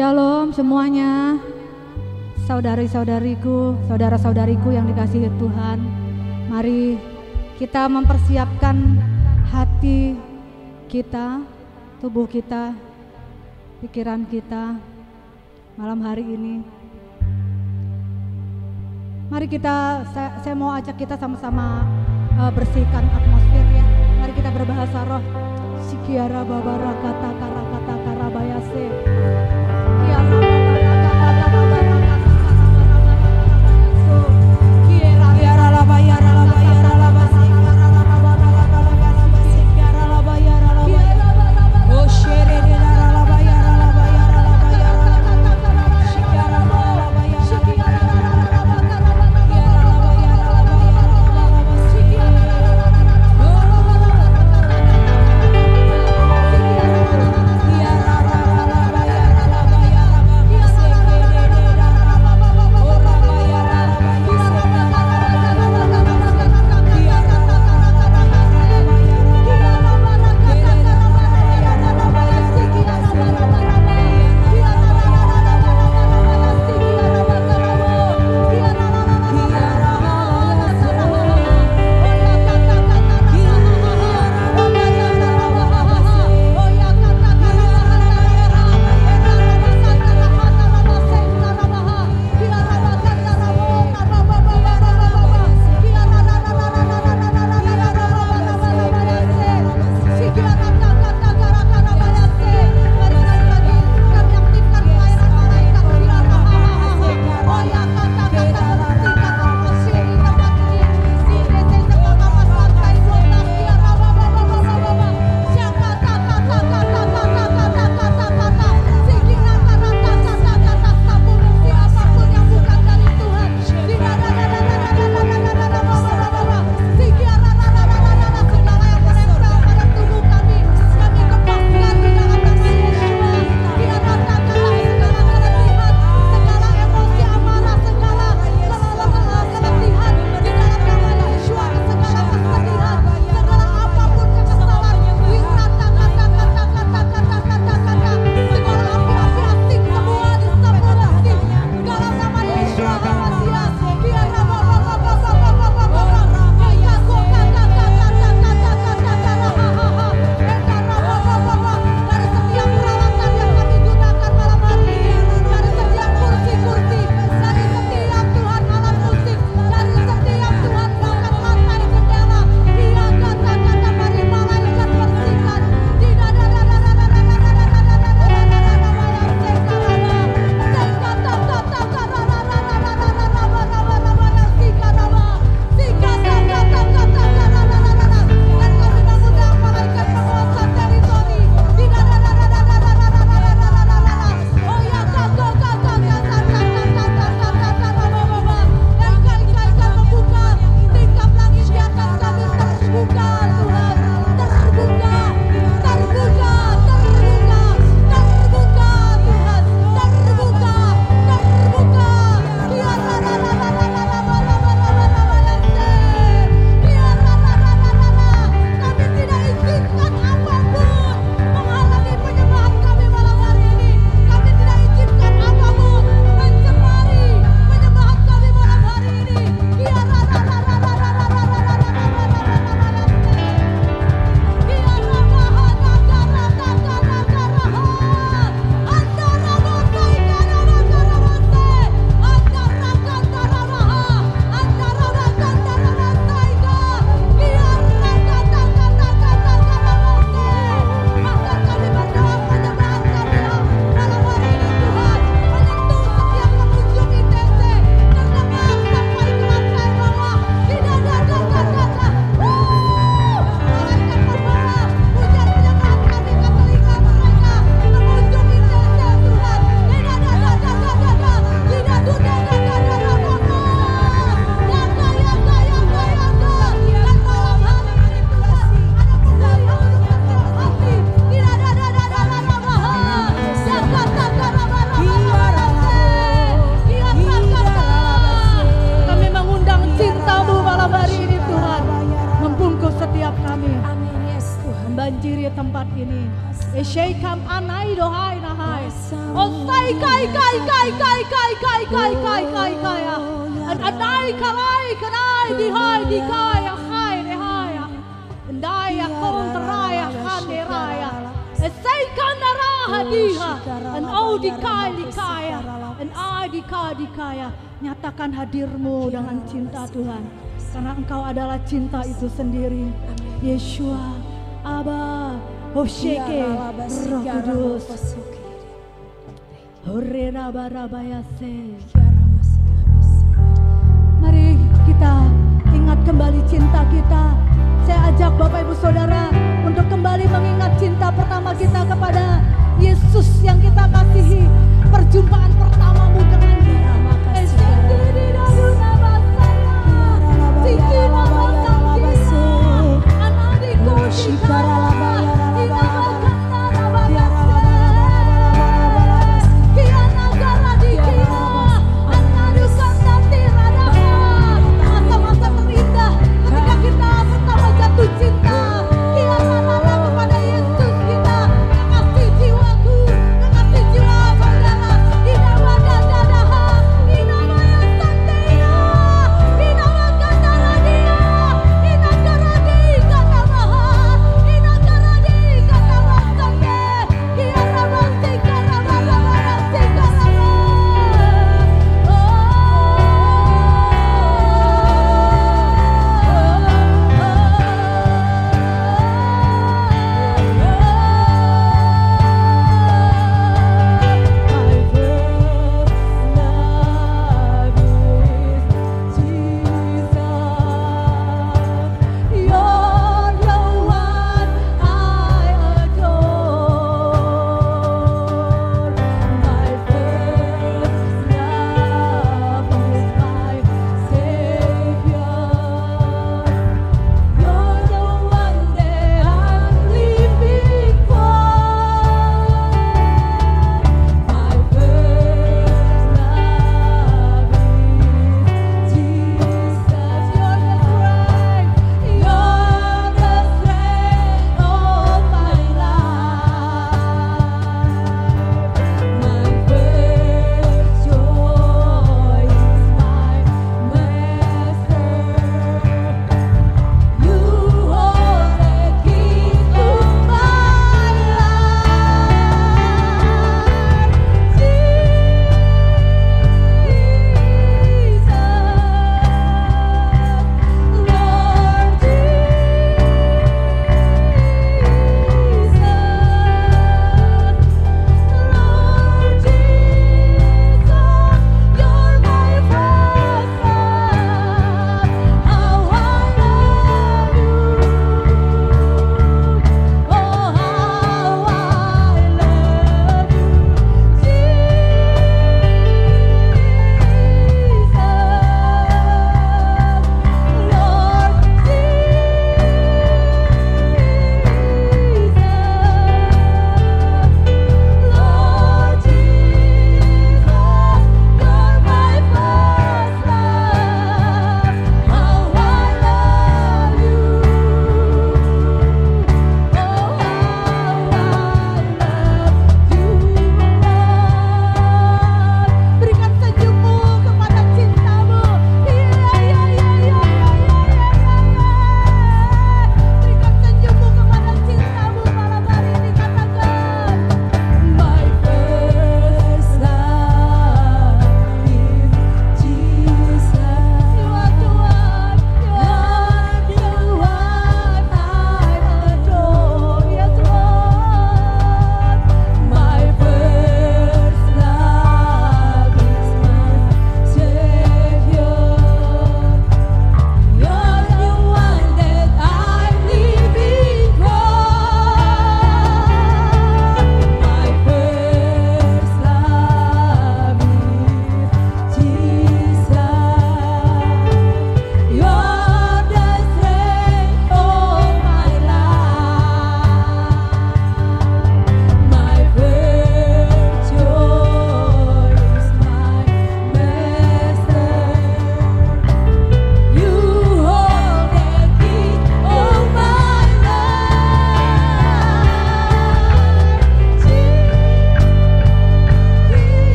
Shalom semuanya, saudari-saudariku, saudara-saudariku yang dikasihi Tuhan. Mari kita mempersiapkan hati kita, tubuh kita, pikiran kita malam hari ini. Mari kita, saya mau ajak kita sama-sama bersihkan atmosfer ya. Mari kita berbahasa roh. Sikiara babara kata karakata karabayase. berdiri di tempat ini. Esheikam anai dohai nahai. Osai kai kai kai kai kai kai kai kai kai kai. Anai kalai kanai dihai dikai hai dehai. Andai akon teraya kan deraya. Esai kanara hadiha. An audikai dikaya. An adikai dikaya. Nyatakan hadirmu dengan cinta Tuhan. Karena Engkau adalah cinta itu sendiri. Yeshua, Abba, Hosheke, Roh Kudus. Mari kita ingat kembali cinta kita. Saya ajak Bapak Ibu Saudara untuk kembali mengingat cinta pertama kita kepada Yesus yang kita kasihi. Perjumpaan pertamamu dengan Dia.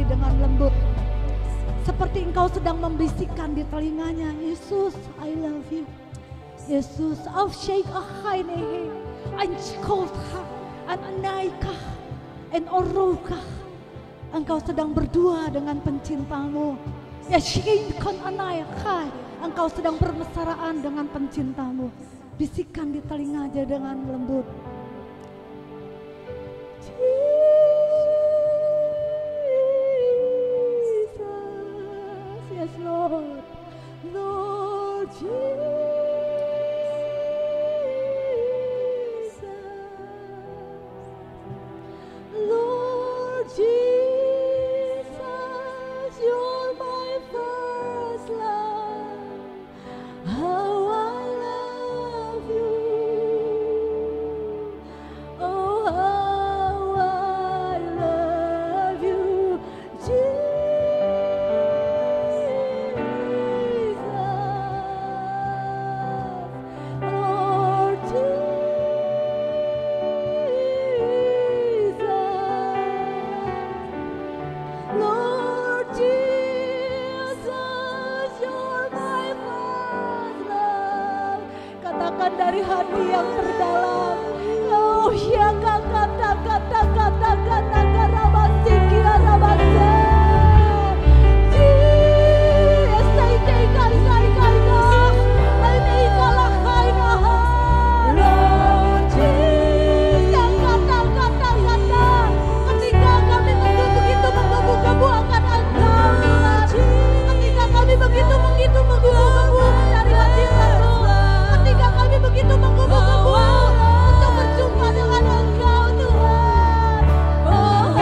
dengan lembut. Seperti engkau sedang membisikkan di telinganya, Yesus, I love you. Yesus, Afshaik Ahainehe, Anchkotha, Anaika, and Oroka. Engkau sedang berdua dengan pencintamu. Yashinkon Anaikai, engkau sedang bermesraan dengan pencintamu. Bisikan di telinganya dengan lembut. Yes, Lord, Lord Jesus, Lord Jesus, you're my first love. How I love you, oh how I love you, Jesus. Dari hati yang terdalam, oh ya kata rabasiki rabase, yes kai ini kalah kaina, Lord Jesus, kata ketika kami begitu menggebu-gebu akan Engkau, ketika kami begitu menggebu-gebu dari hadirat-Mu. Ketika kami begitu menggebu-gebu untuk berjumpa dengan Engkau, Tuhan. Oh,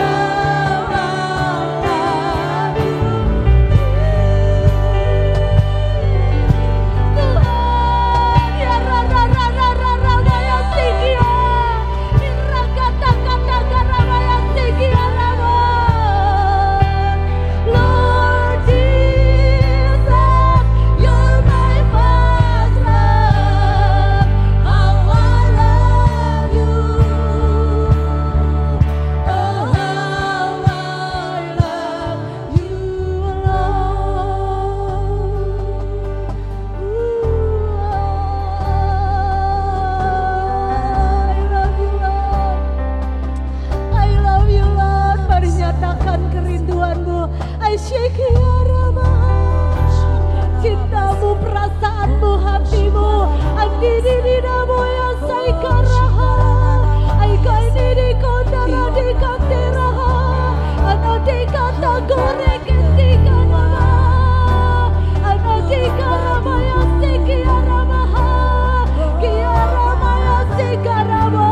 Tuhan, ya ya sikia, ya sikia Lord Jesus, you're my first love. How I love you, oh how I love you, I love you, Lord. Mari nyatakan kerinduanmu. Cintamu, perasaanmu, hatimu. Andidinamu ya saikaraha. Aikaini kondara di kanteraha. Anadi kata goreketika nama. Anadi karama ya sikiaramaha. Kiarama ya sikarama.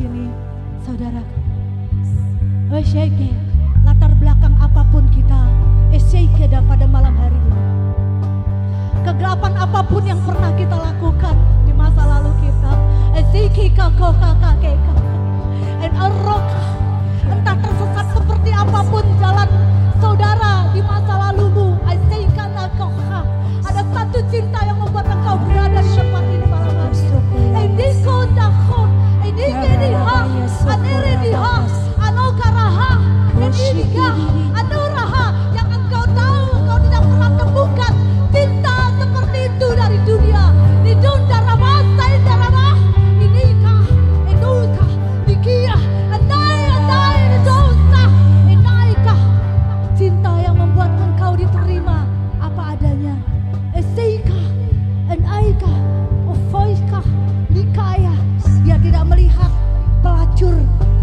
sini, saudara. Esyeke, latar belakang apapun kita, esyeke pada malam hari ini. Kegelapan apapun yang pernah kita lakukan di masa lalu kita, esyeke kakokakakeka, entah tersesat seperti apapun jalan saudara di masa lalumu, esyeke nakoka. Ada satu cinta yang membuat engkau berada di tempat ini malam hari ini. Endiko dako, endike diha, anere diha, anokaraha, endika, anoraha, yang engkau tahu engkau tidak pernah temukan cinta seperti itu dari dunia. Di dunda ramasa indarama, inika, enuka, dikia, andai dosa, enaika. Cinta yang membuat engkau diterima apa adanya. Eseika, enaika, ofoika, likaya. Dia tidak melihat pelacur,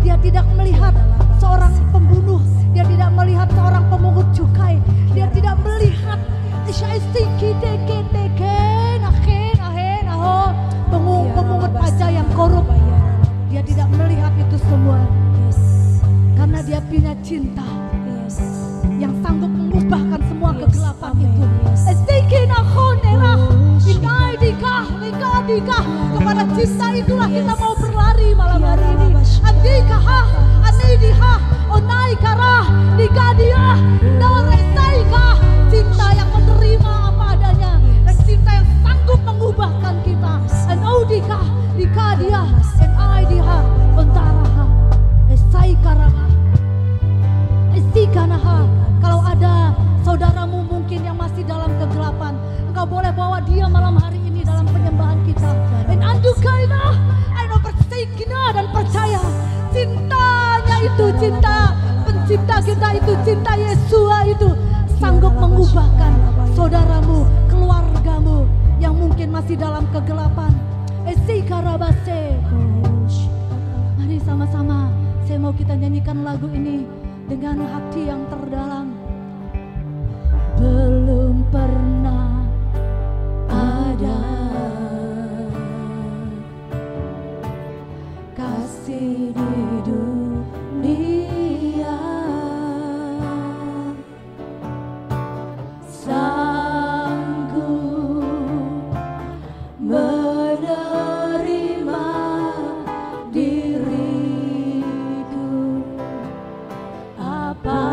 dia tidak melihat seorang pembunuh, dia tidak melihat seorang pemungut cukai, dia tidak melihat pemungut pajak yang korup. Dia tidak melihat itu semua karena dia punya cinta yang sanggup mengubahkan semua kegelapan itu. Kepada cinta itulah kita mau berlari malam hari ini. Andikaha, anidiha, onaikarah, dikadia, doresaika. Cinta yang menerima apa adanya dan cinta yang sanggup mengubahkan kita. Anaudika, dikadia, enaidiha, ontaraha, esaikaraha, esikanaha. Kalau ada saudaramu mungkin yang masih dalam kegelapan, engkau boleh bawa dia malam hari ini dalam penyembahan kita. Andukaina, persaikina dan percaya cintanya itu, cinta pencipta kita itu, cinta Yesua itu sanggup mengubahkan saudaramu, keluargamu yang mungkin masih dalam kegelapan. Esikarabase. Mari sama-sama, saya mau kita nyanyikan lagu ini dengan hati yang terdalam. Belum pernah ada kasih di dunia sanggup menerima diriku apa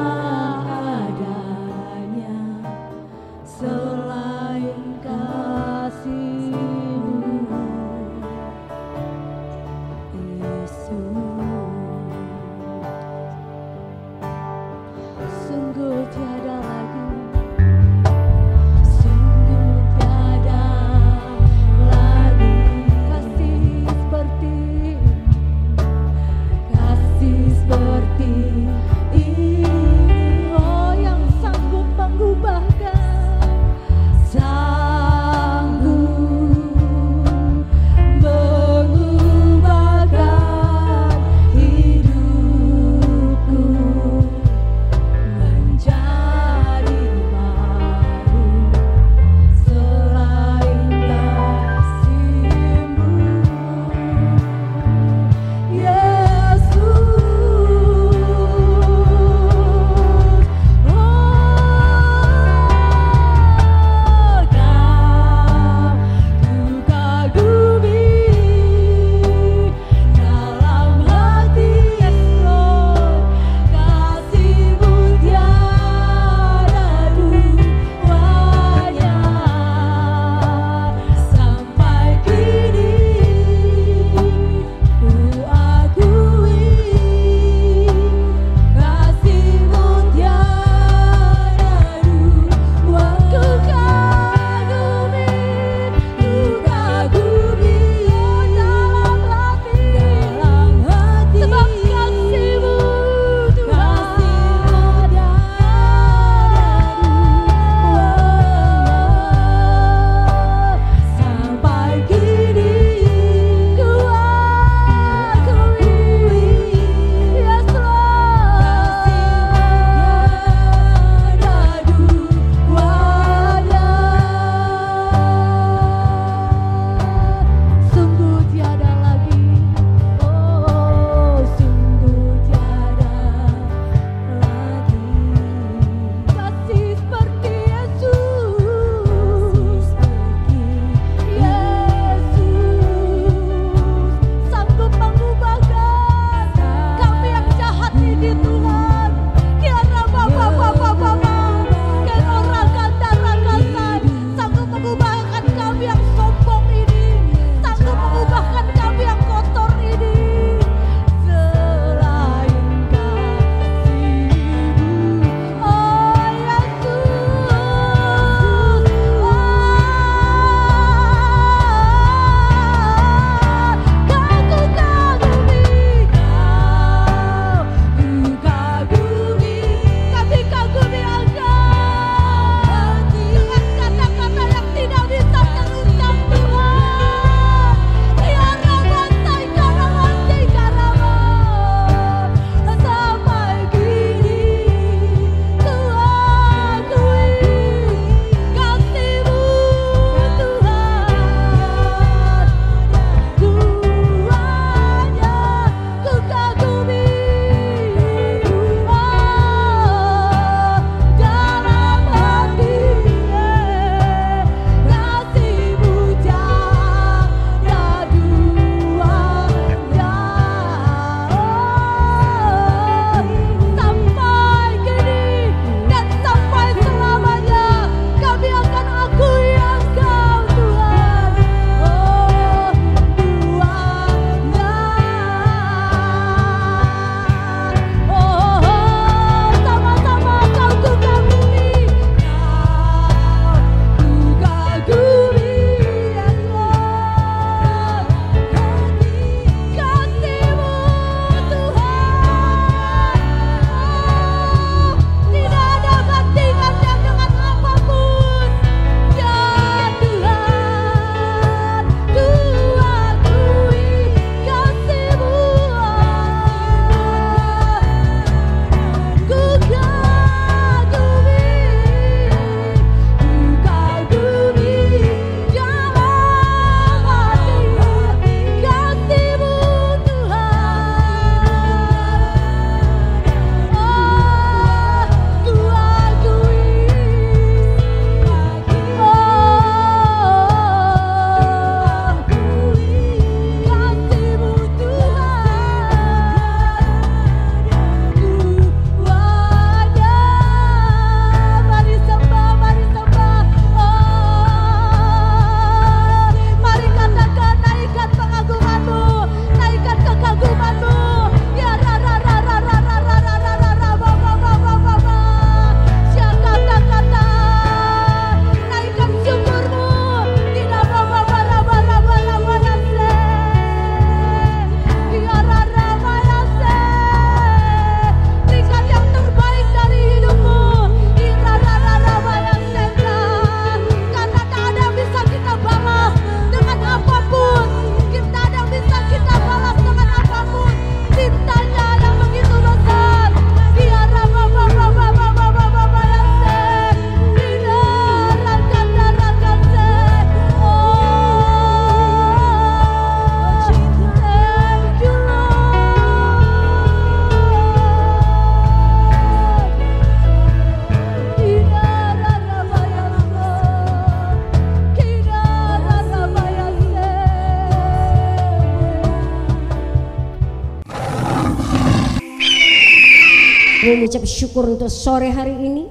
mengucap syukur untuk sore hari ini.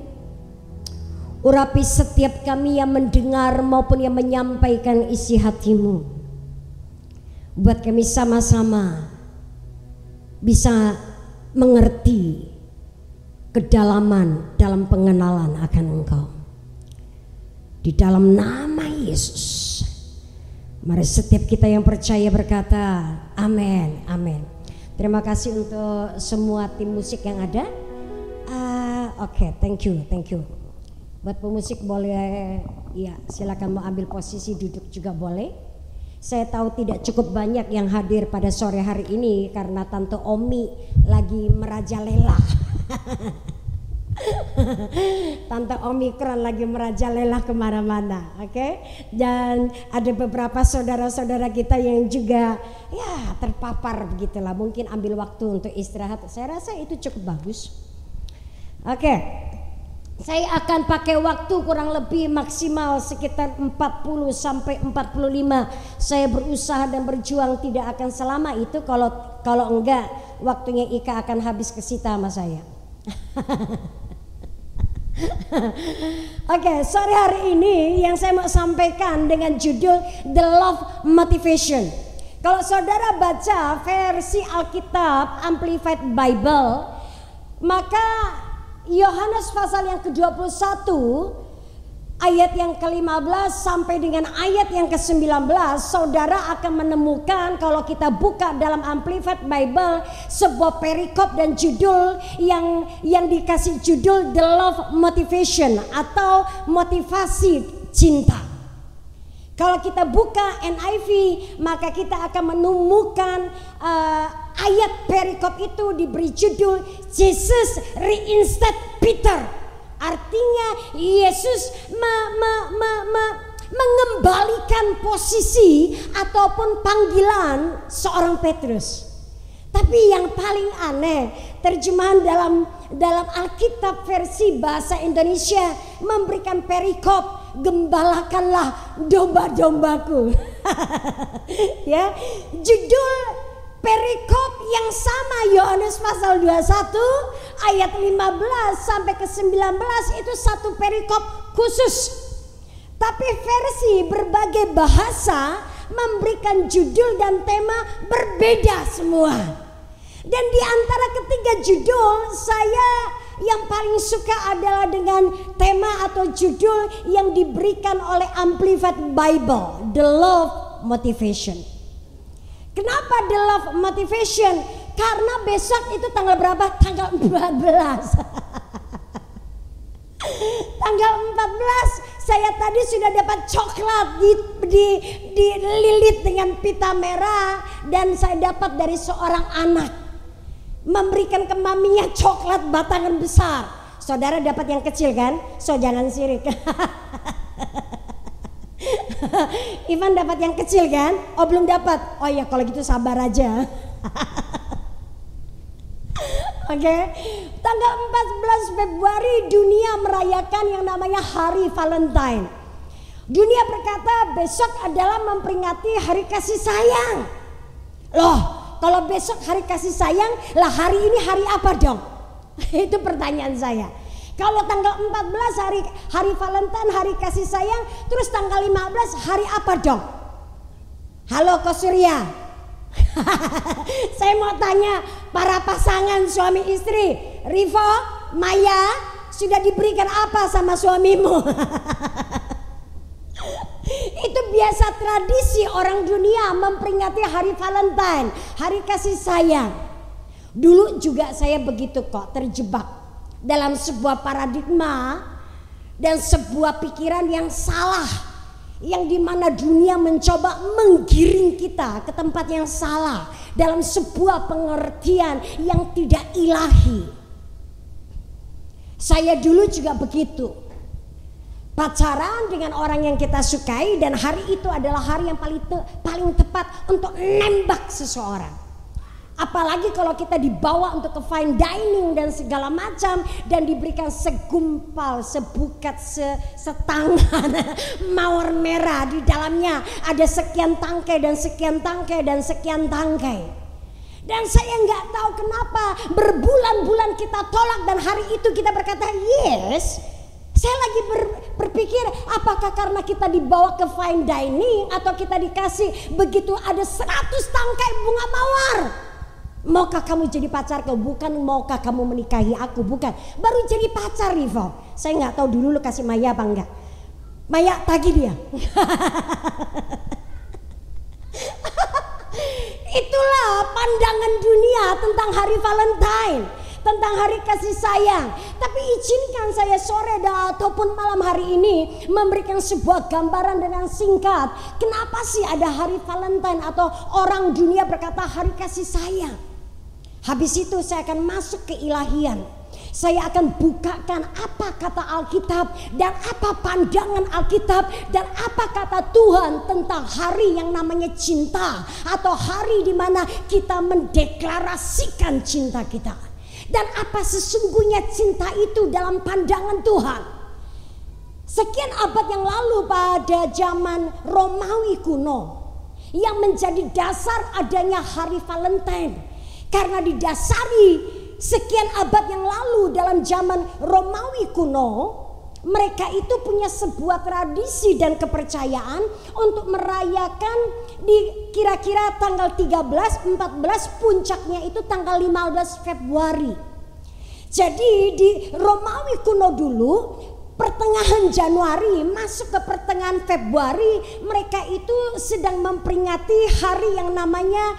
Urapi setiap kami yang mendengar maupun yang menyampaikan isi hatimu. Buat kami sama-sama bisa mengerti kedalaman dalam pengenalan akan Engkau. Di dalam nama Yesus, mari setiap kita yang percaya berkata amin, amin. Terima kasih untuk semua tim musik yang ada. Oke, thank you. Buat pemusik boleh, ya silakan mau ambil posisi duduk juga boleh. Saya tahu tidak cukup banyak yang hadir pada sore hari ini karena Tante Omi lagi merajalela. Tante Omikron lagi merajalela kemana-mana, oke? Dan ada beberapa saudara-saudara kita yang juga ya terpapar begitulah. Mungkin ambil waktu untuk istirahat. Saya rasa itu cukup bagus. Oke. Saya akan pakai waktu kurang lebih maksimal sekitar 40 sampai 45. Saya berusaha dan berjuang tidak akan selama itu. Kalau enggak, waktunya Ika akan habis kesita sama saya. Oke, sore hari ini yang saya mau sampaikan dengan judul The Love Motivation. Kalau saudara baca versi Alkitab Amplified Bible, maka Yohanes pasal yang ke-21 ayat yang ke-15 sampai dengan ayat yang ke-19, saudara akan menemukan kalau kita buka dalam Amplified Bible sebuah perikop dan judul yang dikasih judul The Love Motivation atau motivasi cinta. Kalau kita buka NIV, maka kita akan menemukan ayat perikop itu diberi judul Jesus Reinstate Peter. Artinya Yesus mengembalikan posisi ataupun panggilan seorang Petrus. Tapi yang paling aneh, terjemahan dalam Alkitab versi bahasa Indonesia memberikan perikop, gembalakanlah domba-dombaku. Ya, judul perikop yang sama Yohanes pasal 21 ayat 15 sampai ke 19 itu satu perikop khusus. Tapi versi berbagai bahasa memberikan judul dan tema berbeda semua. Dan di antara ketiga judul, saya yang paling suka adalah dengan tema atau judul yang diberikan oleh Amplified Bible, The Love Motivation. Kenapa The Love Motivation? Karena besok itu tanggal berapa? Tanggal 14. Tanggal 14 saya tadi sudah dapat coklat dililit dengan pita merah, dan saya dapat dari seorang anak memberikan ke maminya coklat batangan besar. Saudara dapat yang kecil kan? So jangan sirik. Ivan dapat yang kecil kan? Oh belum dapat. Oh ya kalau gitu sabar aja. Oke. Tanggal 14 Februari dunia merayakan yang namanya Hari Valentine. Dunia berkata besok adalah memperingati Hari Kasih Sayang. Loh, kalau besok Hari Kasih Sayang, lah hari ini hari apa dong? Itu pertanyaan saya. Kalau tanggal 14 hari Valentine, Hari Kasih Sayang, terus tanggal 15 hari apa dong? Halo Ko Surya. Saya mau tanya para pasangan suami istri, Rivo, Maya, sudah diberikan apa sama suamimu? Itu biasa tradisi orang dunia memperingati Hari Valentine, Hari Kasih Sayang. Dulu juga saya begitu kok, terjebak dalam sebuah paradigma dan sebuah pikiran yang salah, yang dimana dunia mencoba menggiring kita ke tempat yang salah dalam sebuah pengertian yang tidak ilahi. Saya dulu juga begitu, pacaran dengan orang yang kita sukai, dan hari itu adalah hari yang paling tepat untuk nembak seseorang. Apalagi kalau kita dibawa untuk ke fine dining dan segala macam, dan diberikan segumpal, sebukat, setangan mawar merah, di dalamnya ada sekian tangkai dan sekian tangkai dan sekian tangkai. Dan saya nggak tahu kenapa berbulan-bulan kita tolak dan hari itu kita berkata yes. Saya lagi berpikir apakah karena kita dibawa ke fine dining atau kita dikasih begitu ada 100 tangkai bunga mawar. Maukah kamu jadi pacarku? Bukan maukah kamu menikahi aku? Bukan. Baru jadi pacar Rivo. Saya nggak tahu dulu lu kasih Maya apa enggak. Maya tagih dia. Itulah pandangan dunia tentang hari Valentine, tentang hari kasih sayang. Tapi izinkan saya sore ataupun malam hari ini memberikan sebuah gambaran dengan singkat. Kenapa sih ada hari Valentine atau orang dunia berkata hari kasih sayang? Habis itu saya akan masuk ke ilahian. Saya akan bukakan apa kata Alkitab dan apa pandangan Alkitab dan apa kata Tuhan tentang hari yang namanya cinta atau hari di mana kita mendeklarasikan cinta kita. Dan apa sesungguhnya cinta itu dalam pandangan Tuhan. Sekian abad yang lalu pada zaman Romawi kuno yang menjadi dasar adanya hari Valentine. Karena didasari sekian abad yang lalu dalam zaman Romawi kuno, mereka itu punya sebuah tradisi dan kepercayaan untuk merayakan di kira-kira tanggal 13, 14, puncaknya itu tanggal 15 Februari. Jadi di Romawi kuno dulu pertengahan Januari masuk ke pertengahan Februari, mereka itu sedang memperingati hari yang namanya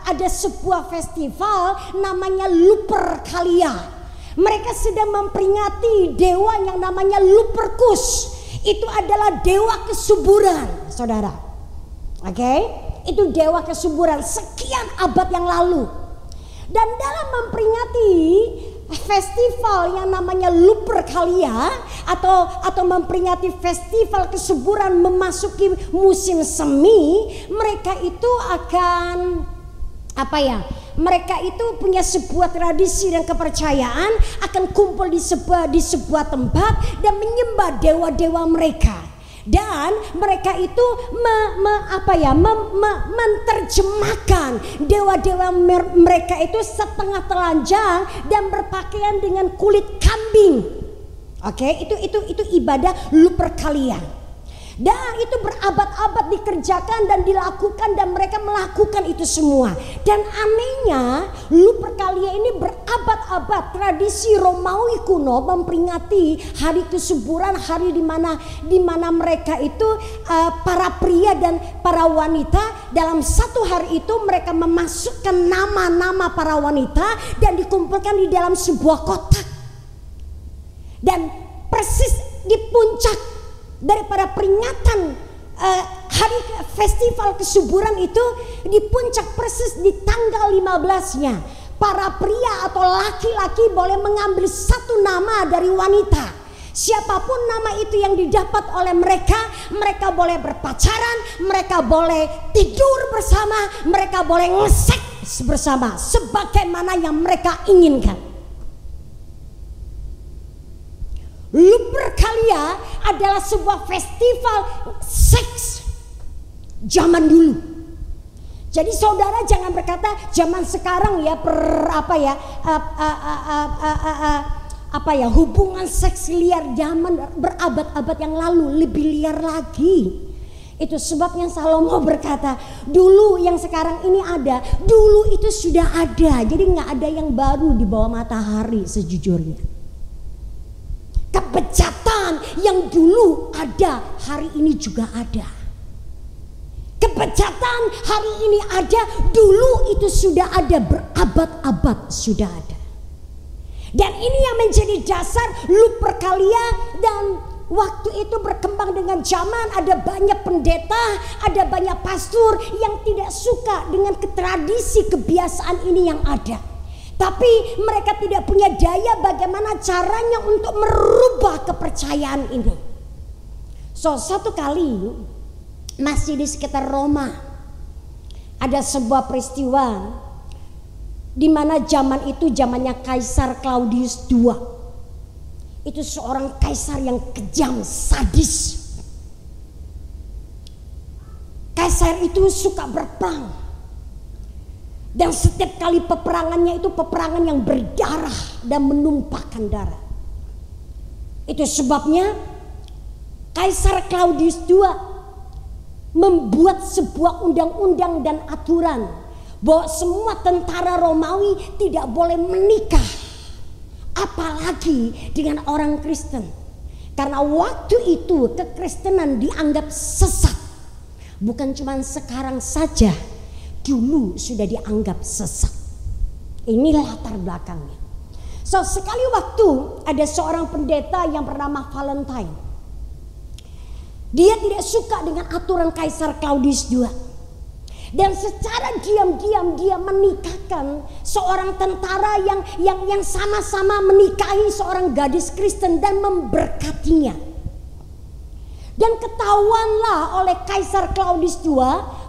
ada sebuah festival namanya Lupercalia. Mereka sedang memperingati dewa yang namanya Lupercus. Itu adalah dewa kesuburan, saudara. Oke, itu dewa kesuburan sekian abad yang lalu. Dan dalam memperingati festival yang namanya Lupercalia atau memperingati festival kesuburan memasuki musim semi, mereka itu akan mereka itu punya sebuah tradisi dan kepercayaan akan kumpul di sebuah tempat dan menyembah dewa-dewa mereka. Dan mereka itu menerjemahkan dewa-dewa mereka itu setengah telanjang dan berpakaian dengan kulit kambing. Oke, itu ibadah Lupercalia. Dan itu berabad-abad dikerjakan dan dilakukan dan mereka melakukan itu semua. Dan anehnya Lupercalia ini berabad-abad tradisi Romawi kuno memperingati hari kesuburan, hari di mana mereka itu para pria dan para wanita dalam satu hari itu mereka memasukkan nama-nama para wanita dan dikumpulkan di dalam sebuah kotak. Dan persis di puncak daripada peringatan hari festival kesuburan itu, di puncak persis di tanggal 15-nya, para pria atau laki-laki boleh mengambil satu nama dari wanita. Siapapun nama itu yang didapat oleh mereka, mereka boleh berpacaran, mereka boleh tidur bersama, mereka boleh ngeseks bersama sebagaimana yang mereka inginkan. Lupercalia adalah sebuah festival seks zaman dulu. Jadi saudara jangan berkata zaman sekarang ya hubungan seks liar, zaman berabad-abad yang lalu lebih liar lagi. Itu sebabnya Salomo berkata dulu yang sekarang ini ada, dulu itu sudah ada. Jadi nggak ada yang baru di bawah matahari sejujurnya. Kebejatan yang dulu ada hari ini juga ada. Kebejatan hari ini ada, dulu itu sudah ada, berabad-abad sudah ada. Dan ini yang menjadi dasar Lupercalia. Dan waktu itu berkembang dengan zaman, ada banyak pendeta, ada banyak pastor yang tidak suka dengan tradisi kebiasaan ini yang ada. Tapi mereka tidak punya daya bagaimana caranya untuk merubah kepercayaan ini. Suatu kali masih di sekitar Roma ada sebuah peristiwa di mana zaman itu zamannya Kaisar Claudius II. Itu seorang kaisar yang kejam, sadis. Kaisar itu suka berperang. Dan setiap kali peperangannya itu peperangan yang berdarah dan menumpahkan darah. Itu sebabnya Kaisar Claudius II membuat sebuah undang-undang dan aturan bahwa semua tentara Romawi tidak boleh menikah, apalagi dengan orang Kristen. Karena waktu itu kekristenan dianggap sesat. Bukan cuma sekarang saja, dulu sudah dianggap sesat. Ini latar belakangnya. So, sekali waktu ada seorang pendeta yang bernama Valentine. Dia tidak suka dengan aturan Kaisar Claudius II. Dan secara diam-diam dia menikahkan seorang tentara yang sama-sama menikahi seorang gadis Kristen dan memberkatinya. Dan ketahuanlah oleh Kaisar Claudius II,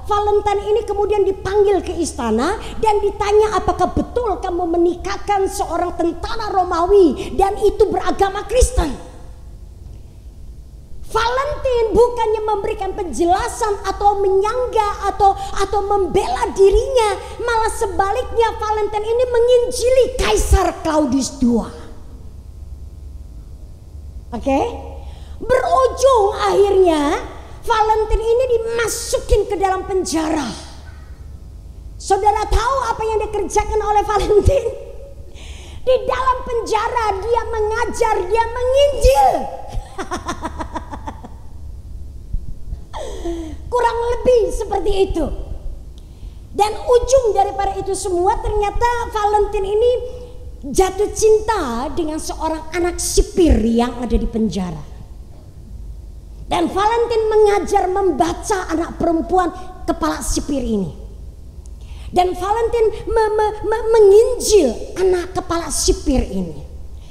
Valentine ini kemudian dipanggil ke istana dan ditanya, apakah betul kamu menikahkan seorang tentara Romawi dan itu beragama Kristen? Valentine bukannya memberikan penjelasan atau menyangga atau membela dirinya, malah sebaliknya Valentine ini menginjili Kaisar Claudius II. Oke? Berujung akhirnya Valentine ini dimasukin ke dalam penjara. Saudara tahu apa yang dikerjakan oleh Valentine? Di dalam penjara dia mengajar, dia menginjil. Kurang lebih seperti itu. Dan ujung daripada itu semua, ternyata Valentine ini jatuh cinta dengan seorang anak sipir yang ada di penjara. Dan Valentine mengajar membaca anak perempuan kepala sipir ini. Dan Valentine menginjil anak kepala sipir ini.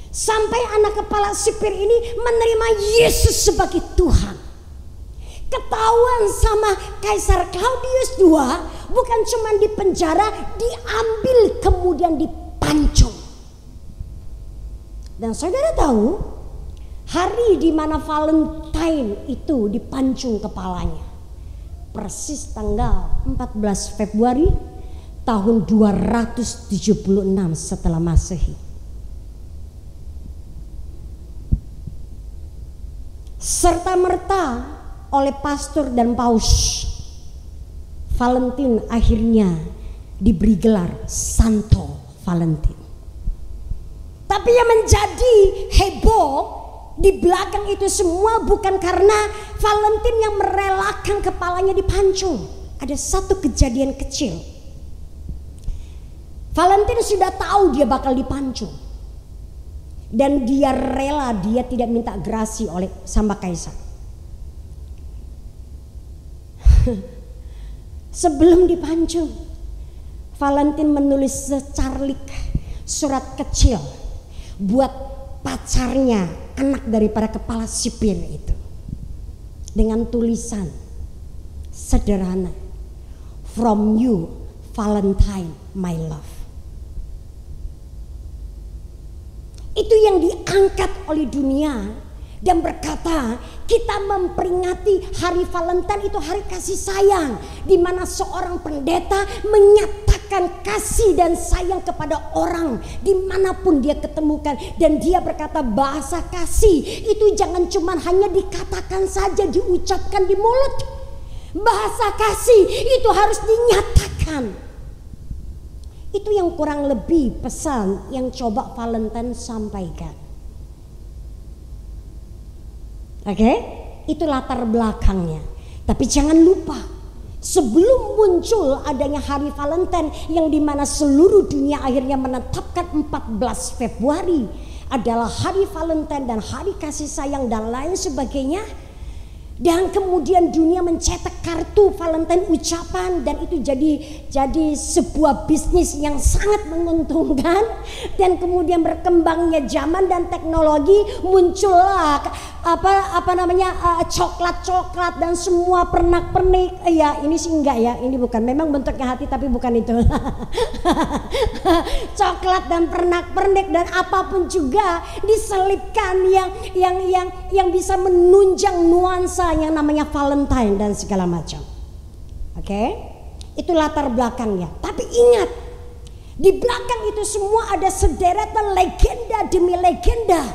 Sampai anak kepala sipir ini menerima Yesus sebagai Tuhan. Ketahuan sama Kaisar Claudius II, bukan cuma di penjara, diambil kemudian dipancung. Dan saudara tahu hari di mana Valentine itu dipancung kepalanya? Persis tanggal 14 Februari tahun 276 setelah Masehi. Serta merta oleh pastor dan paus, Valentine akhirnya diberi gelar Santo Valentine. Tapi yang menjadi heboh di belakang itu semua bukan karena Valentine yang merelakan kepalanya dipancung. Ada satu kejadian kecil. Valentine sudah tahu dia bakal dipancung. Dan dia rela, dia tidak minta grasi oleh sama Kaisar. Sebelum dipancung, Valentine menulis secarlik surat kecil buat pacarnya, anak daripada kepala sipir itu, dengan tulisan sederhana, "From you, Valentine, my love." Itu yang diangkat oleh dunia dan berkata, kita memperingati hari Valentine itu hari kasih sayang, di mana seorang pendeta menyatakan kasih dan sayang kepada orang dimanapun dia ketemukan. Dan dia berkata bahasa kasih itu jangan cuma hanya dikatakan saja, diucapkan di mulut. Bahasa kasih itu harus dinyatakan. Itu yang kurang lebih pesan yang coba Valentine sampaikan. Oke, itu latar belakangnya. Tapi jangan lupa, sebelum muncul adanya hari Valentine yang dimana seluruh dunia akhirnya menetapkan 14 Februari adalah hari Valentine dan hari kasih sayang dan lain sebagainya. Dan kemudian dunia mencetak kartu Valentine ucapan, dan itu jadi sebuah bisnis yang sangat menguntungkan. Dan kemudian berkembangnya zaman dan teknologi, muncullah coklat dan semua pernak-pernik. Ya ini sih enggak ya, ini bukan, memang bentuknya hati tapi bukan itu. Coklat dan pernak-pernik dan apapun juga diselipkan yang bisa menunjang nuansa yang namanya Valentine dan segala macam. Oke, itu latar belakangnya. Tapi ingat, Di belakang itu semua ada sederetan legenda demi legenda.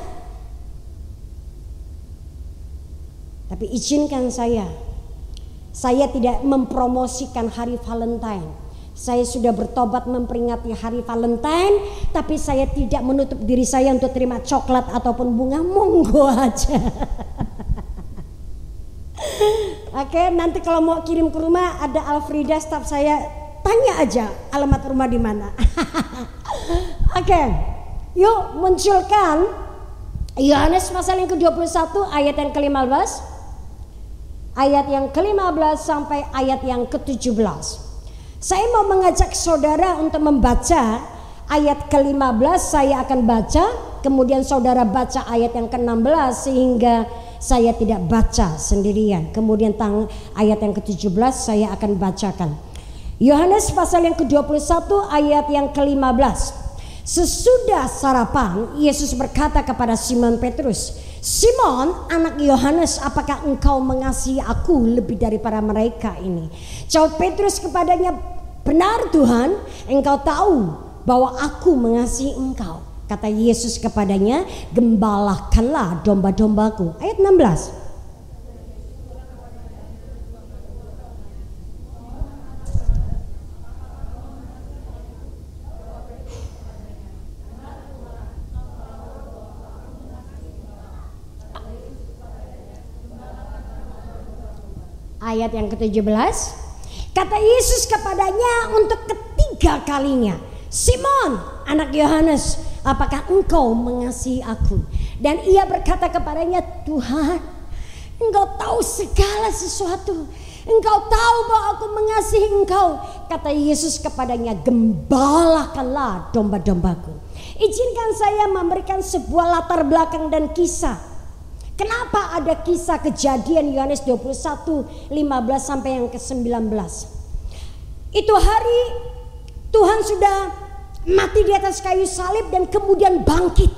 Tapi izinkan saya tidak mempromosikan hari Valentine. Saya sudah bertobat memperingati hari Valentine, tapi saya tidak menutup diri saya untuk terima coklat ataupun bunga, monggo aja. Oke, nanti kalau mau kirim ke rumah ada Alfrida staf saya, tanya aja alamat rumah di mana. Oke, yuk munculkan Yohanes pasal yang ke-21 ayat yang ke-15, ayat yang ke-15 sampai ayat yang ke-17. Saya mau mengajak saudara untuk membaca ayat ke-15, saya akan baca, kemudian saudara baca ayat yang ke-16 sehingga saya tidak baca sendirian. Kemudian ayat yang ke-17 saya akan bacakan. Yohanes pasal yang ke-21 ayat yang ke-15. Sesudah sarapan, Yesus berkata kepada Simon Petrus, "Simon, anak Yohanes, apakah engkau mengasihi aku lebih daripada mereka ini?" Jawab Petrus kepadanya, "Benar Tuhan, engkau tahu bahwa aku mengasihi engkau." Kata Yesus kepadanya, "Gembalakanlah domba-dombaku." Ayat 16. Ayat yang ke-17, kata Yesus kepadanya untuk ketiga kalinya, "Simon, anak Yohanes, apakah engkau mengasihi aku?" Dan ia berkata kepadanya, "Tuhan, engkau tahu segala sesuatu. Engkau tahu bahwa aku mengasihi engkau." Kata Yesus kepadanya, "Gembalakanlah domba-dombaku." Izinkan saya memberikan sebuah latar belakang dan kisah. Kenapa ada kisah Kejadian Yohanes 21, 15 sampai yang ke-19. Itu hari Tuhan sudah mati di atas kayu salib dan kemudian bangkit.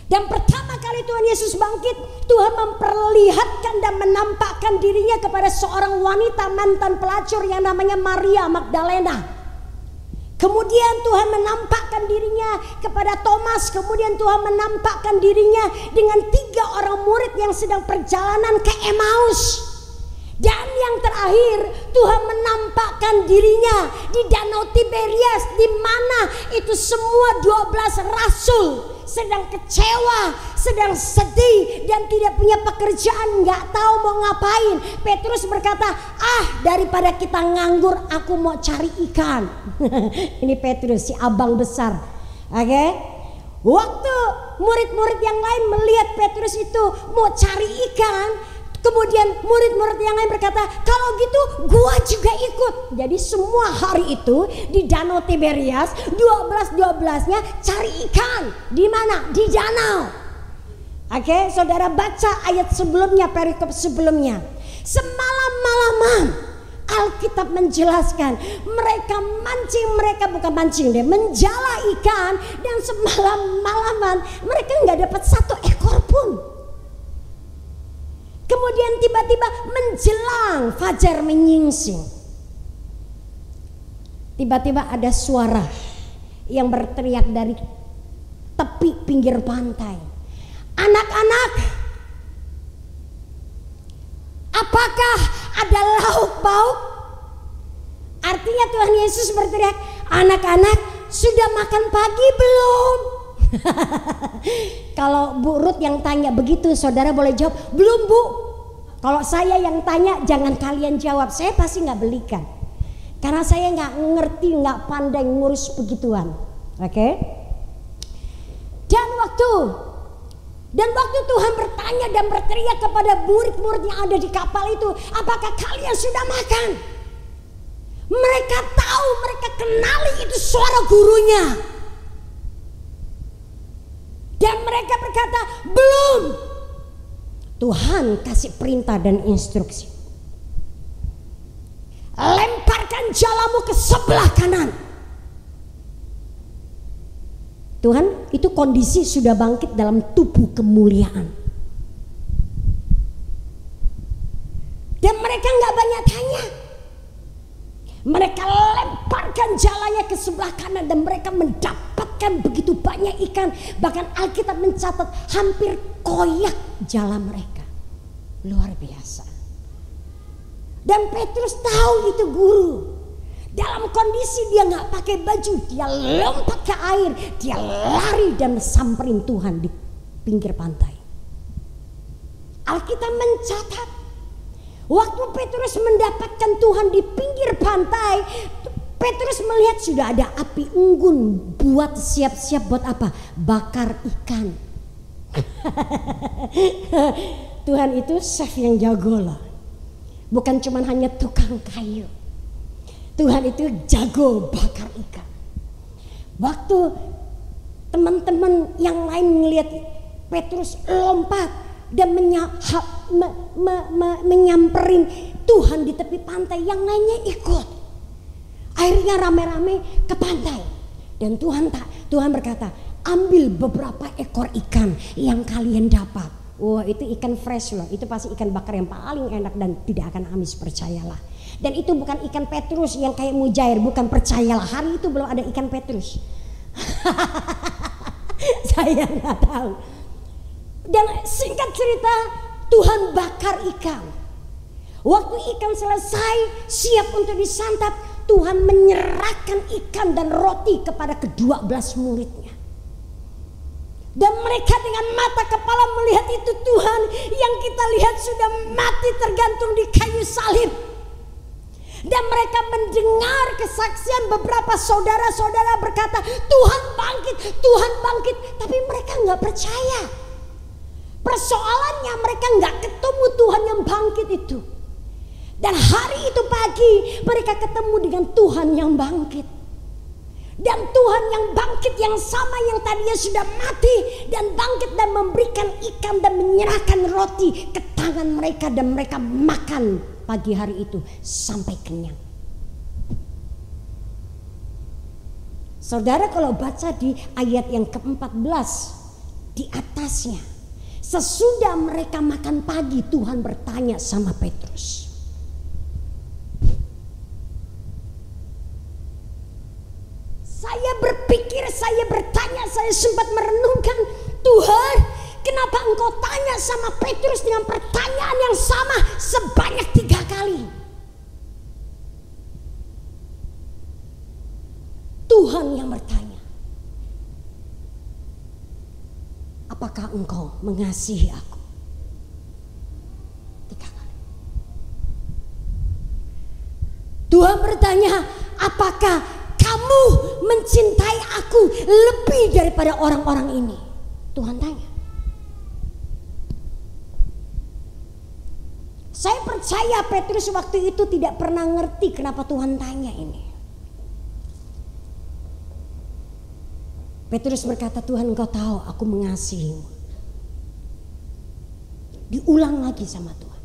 Dan pertama kali Tuhan Yesus bangkit, Tuhan memperlihatkan dan menampakkan dirinya kepada seorang wanita mantan pelacur yang namanya Maria Magdalena. Kemudian Tuhan menampakkan dirinya kepada Thomas. Kemudian Tuhan menampakkan dirinya dengan 3 orang murid yang sedang perjalanan ke Emmaus. Dan yang terakhir, Tuhan menampakkan dirinya di Danau Tiberias, di mana itu semua 12 rasul sedang kecewa, sedang sedih dan tidak punya pekerjaan, nggak tahu mau ngapain. Petrus berkata, daripada kita nganggur, aku mau cari ikan. Ini Petrus, si abang besar. Oke. Waktu murid-murid yang lain melihat Petrus itu mau cari ikan, kemudian murid-murid yang lain berkata, "Kalau gitu gua juga ikut." Jadi semua hari itu di Danau Tiberias 12-12-nya cari ikan. Di mana? Di danau. Oke, saudara baca ayat sebelumnya, perikop sebelumnya. Semalam-malaman Alkitab menjelaskan mereka menjala ikan, dan semalam-malaman mereka nggak dapat 1 ekor pun. Kemudian tiba-tiba menjelang fajar menyingsing, tiba-tiba ada suara yang berteriak dari tepi pinggir pantai, "Anak-anak, apakah ada lauk pauk?" Artinya Tuhan Yesus berteriak, "Anak-anak, sudah makan pagi belum?" Kalau Bu Ruth yang tanya begitu, saudara boleh jawab, "Belum, Bu." Kalau saya yang tanya, jangan kalian jawab, saya pasti nggak belikan, karena saya nggak ngerti, nggak pandai ngurus begituan. Oke? Dan waktu Tuhan bertanya dan berteriak kepada murid-murid yang ada di kapal itu, "Apakah kalian sudah makan?" Mereka tahu, mereka kenali itu suara gurunya. Dan mereka berkata, "Belum." Tuhan kasih perintah dan instruksi, "Lemparkan jalamu ke sebelah kanan." Tuhan itu kondisi sudah bangkit dalam tubuh kemuliaan. Dan mereka nggak banyak tanya. Mereka lemparkan mengarahkan jalannya ke sebelah kanan dan mereka mendapatkan begitu banyak ikan. Bahkan Alkitab mencatat hampir koyak jalan mereka. Luar biasa. Dan Petrus tahu itu guru. Dalam kondisi dia nggak pakai baju, dia lompat ke air, dia lari dan samperin Tuhan di pinggir pantai. Alkitab mencatat waktu Petrus mendapatkan Tuhan di pinggir pantai, Petrus melihat sudah ada api unggun buat siap-siap buat apa? Bakar ikan. Tuhan itu chef yang jago loh. Bukan cuma hanya tukang kayu. Tuhan itu jago bakar ikan. Waktu teman-teman yang lain melihat Petrus lompat dan menyamperin Tuhan di tepi pantai, yang lainnya ikut. Akhirnya rame-rame ke pantai. Dan Tuhan berkata, ambil beberapa ekor ikan yang kalian dapat. Wah, itu ikan fresh loh. Itu pasti ikan bakar yang paling enak dan tidak akan amis, percayalah. Dan itu bukan ikan Petrus yang kayak mujair, bukan, percayalah. Hari itu belum ada ikan Petrus. Saya nggak tahu. Dan singkat cerita, Tuhan bakar ikan. Waktu ikan selesai, siap untuk disantap, Tuhan menyerahkan ikan dan roti kepada ke-12 muridnya. Dan mereka dengan mata kepala melihat itu Tuhan yang kita lihat sudah mati tergantung di kayu salib. Dan mereka mendengar kesaksian beberapa saudara-saudara berkata, Tuhan bangkit, Tuhan bangkit. Tapi mereka nggak percaya. Persoalannya mereka nggak ketemu Tuhan yang bangkit itu. Dan hari itu pagi mereka ketemu dengan Tuhan yang bangkit. Dan Tuhan yang bangkit yang sama yang tadinya sudah mati dan bangkit dan memberikan ikan dan menyerahkan roti ke tangan mereka dan mereka makan pagi hari itu sampai kenyang. Saudara, kalau baca di ayat yang ke-14 di atasnya, sesudah mereka makan pagi Tuhan bertanya sama Petrus. Saya berpikir, saya bertanya, saya sempat merenungkan, Tuhan, kenapa engkau tanya sama Petrus dengan pertanyaan yang sama sebanyak 3 kali? Tuhan yang bertanya, apakah engkau mengasihi aku? 3 kali. Tuhan bertanya, apakah kamu mencintai aku lebih daripada orang-orang ini? Tuhan tanya. Saya percaya Petrus waktu itu tidak pernah ngerti kenapa Tuhan tanya ini. Petrus berkata, Tuhan, engkau tahu aku mengasihimu. Diulang lagi sama Tuhan.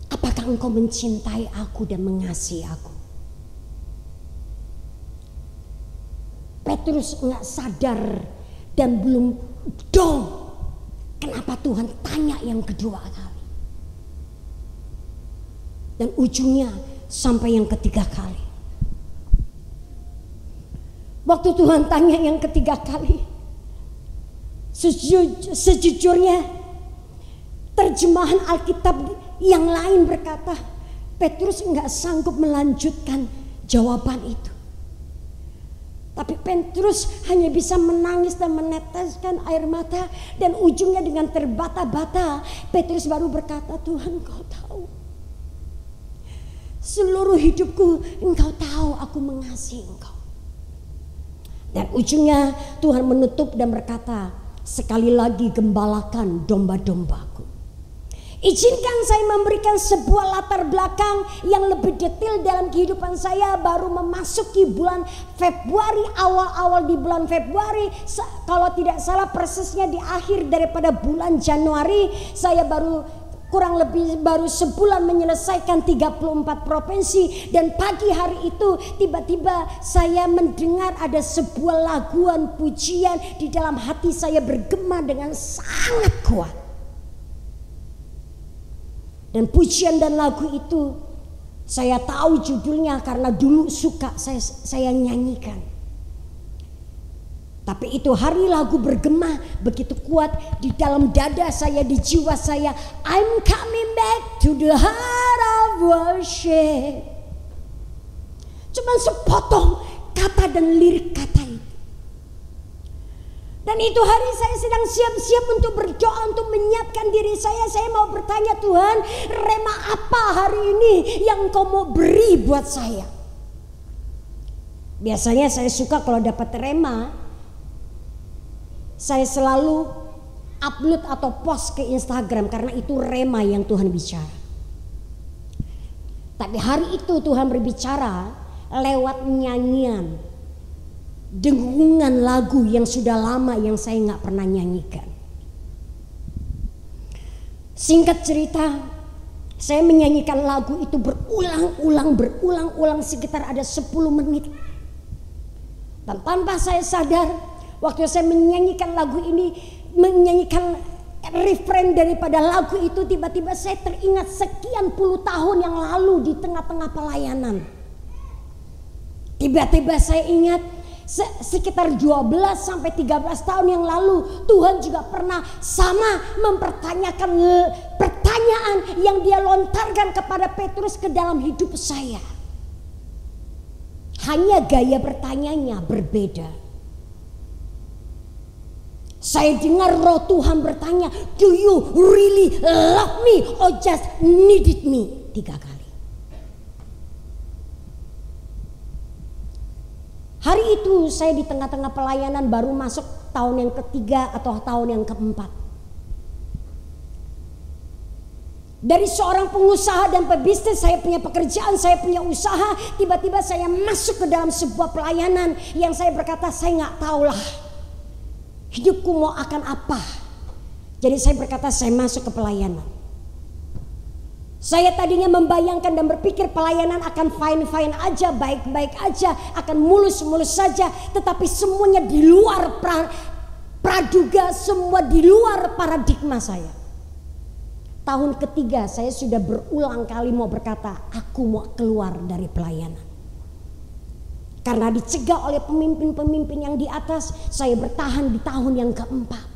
Apakah engkau mencintai aku dan mengasihi aku? Petrus nggak sadar dan belum dong. Kenapa Tuhan tanya yang kedua kali? Dan ujungnya sampai yang ketiga kali. Waktu Tuhan tanya yang ketiga kali, sejujurnya terjemahan Alkitab yang lain berkata, Petrus nggak sanggup melanjutkan jawaban itu. Tapi Petrus hanya bisa menangis dan meneteskan air mata. Dan ujungnya dengan terbata-bata Petrus baru berkata, Tuhan, engkau tahu. Seluruh hidupku engkau tahu aku mengasihi engkau. Dan ujungnya Tuhan menutup dan berkata, sekali lagi gembalakan domba-dombaku. Izinkan saya memberikan sebuah latar belakang yang lebih detail dalam kehidupan saya. Baru memasuki bulan Februari, awal-awal di bulan Februari, kalau tidak salah persisnya di akhir daripada bulan Januari, saya kurang lebih baru sebulan menyelesaikan 34 provinsi. Dan pagi hari itu tiba-tiba saya mendengar ada sebuah laguan pujian. Di dalam hati saya bergema dengan sangat kuat. Dan pujian dan lagu itu Saya tahu judulnya karena dulu suka saya nyanyikan. Tapi itu hari lagu bergema begitu kuat di dalam dada saya, di jiwa saya. I'm coming back to the heart of worship. Cuman sepotong kata dan lirik kata itu. Dan itu hari saya sedang siap-siap untuk berdoa, untuk menyiapkan diri saya. Saya mau bertanya, Tuhan, rema apa hari ini yang Engkau mau beri buat saya? Biasanya saya suka kalau dapat rema, saya selalu upload atau post ke Instagram karena itu rema yang Tuhan bicara. Tapi hari itu Tuhan berbicara lewat nyanyian, dengungan lagu yang sudah lama yang saya nggak pernah nyanyikan. Singkat cerita, saya menyanyikan lagu itu berulang-ulang sekitar ada 10 menit. Dan tanpa saya sadar, waktu saya menyanyikan lagu ini, menyanyikan refrain daripada lagu itu, tiba-tiba saya teringat sekian puluh tahun yang lalu di tengah-tengah pelayanan. Tiba-tiba saya ingat sekitar 12 sampai 13 tahun yang lalu Tuhan juga pernah sama mempertanyakan pertanyaan yang dia lontarkan kepada Petrus ke dalam hidup saya. Hanya gaya bertanyanya berbeda. Saya dengar roh Tuhan bertanya, do you really love me or just needed me? 3 kali. Hari itu saya di tengah-tengah pelayanan baru masuk tahun yang ketiga atau tahun yang keempat. Dari seorang pengusaha dan pebisnis, saya punya pekerjaan, saya punya usaha. Tiba-tiba saya masuk ke dalam sebuah pelayanan yang saya berkata, saya nggak tahulah hidupku mau akan apa. Jadi saya berkata, saya masuk ke pelayanan. Saya tadinya membayangkan dan berpikir pelayanan akan fine-fine aja, baik-baik aja, akan mulus-mulus saja. Tetapi semuanya di luar praduga, semua di luar paradigma saya. Tahun ketiga saya sudah berulang kali mau berkata, aku mau keluar dari pelayanan. Karena dicegah oleh pemimpin-pemimpin yang di atas, saya bertahan di tahun yang keempat.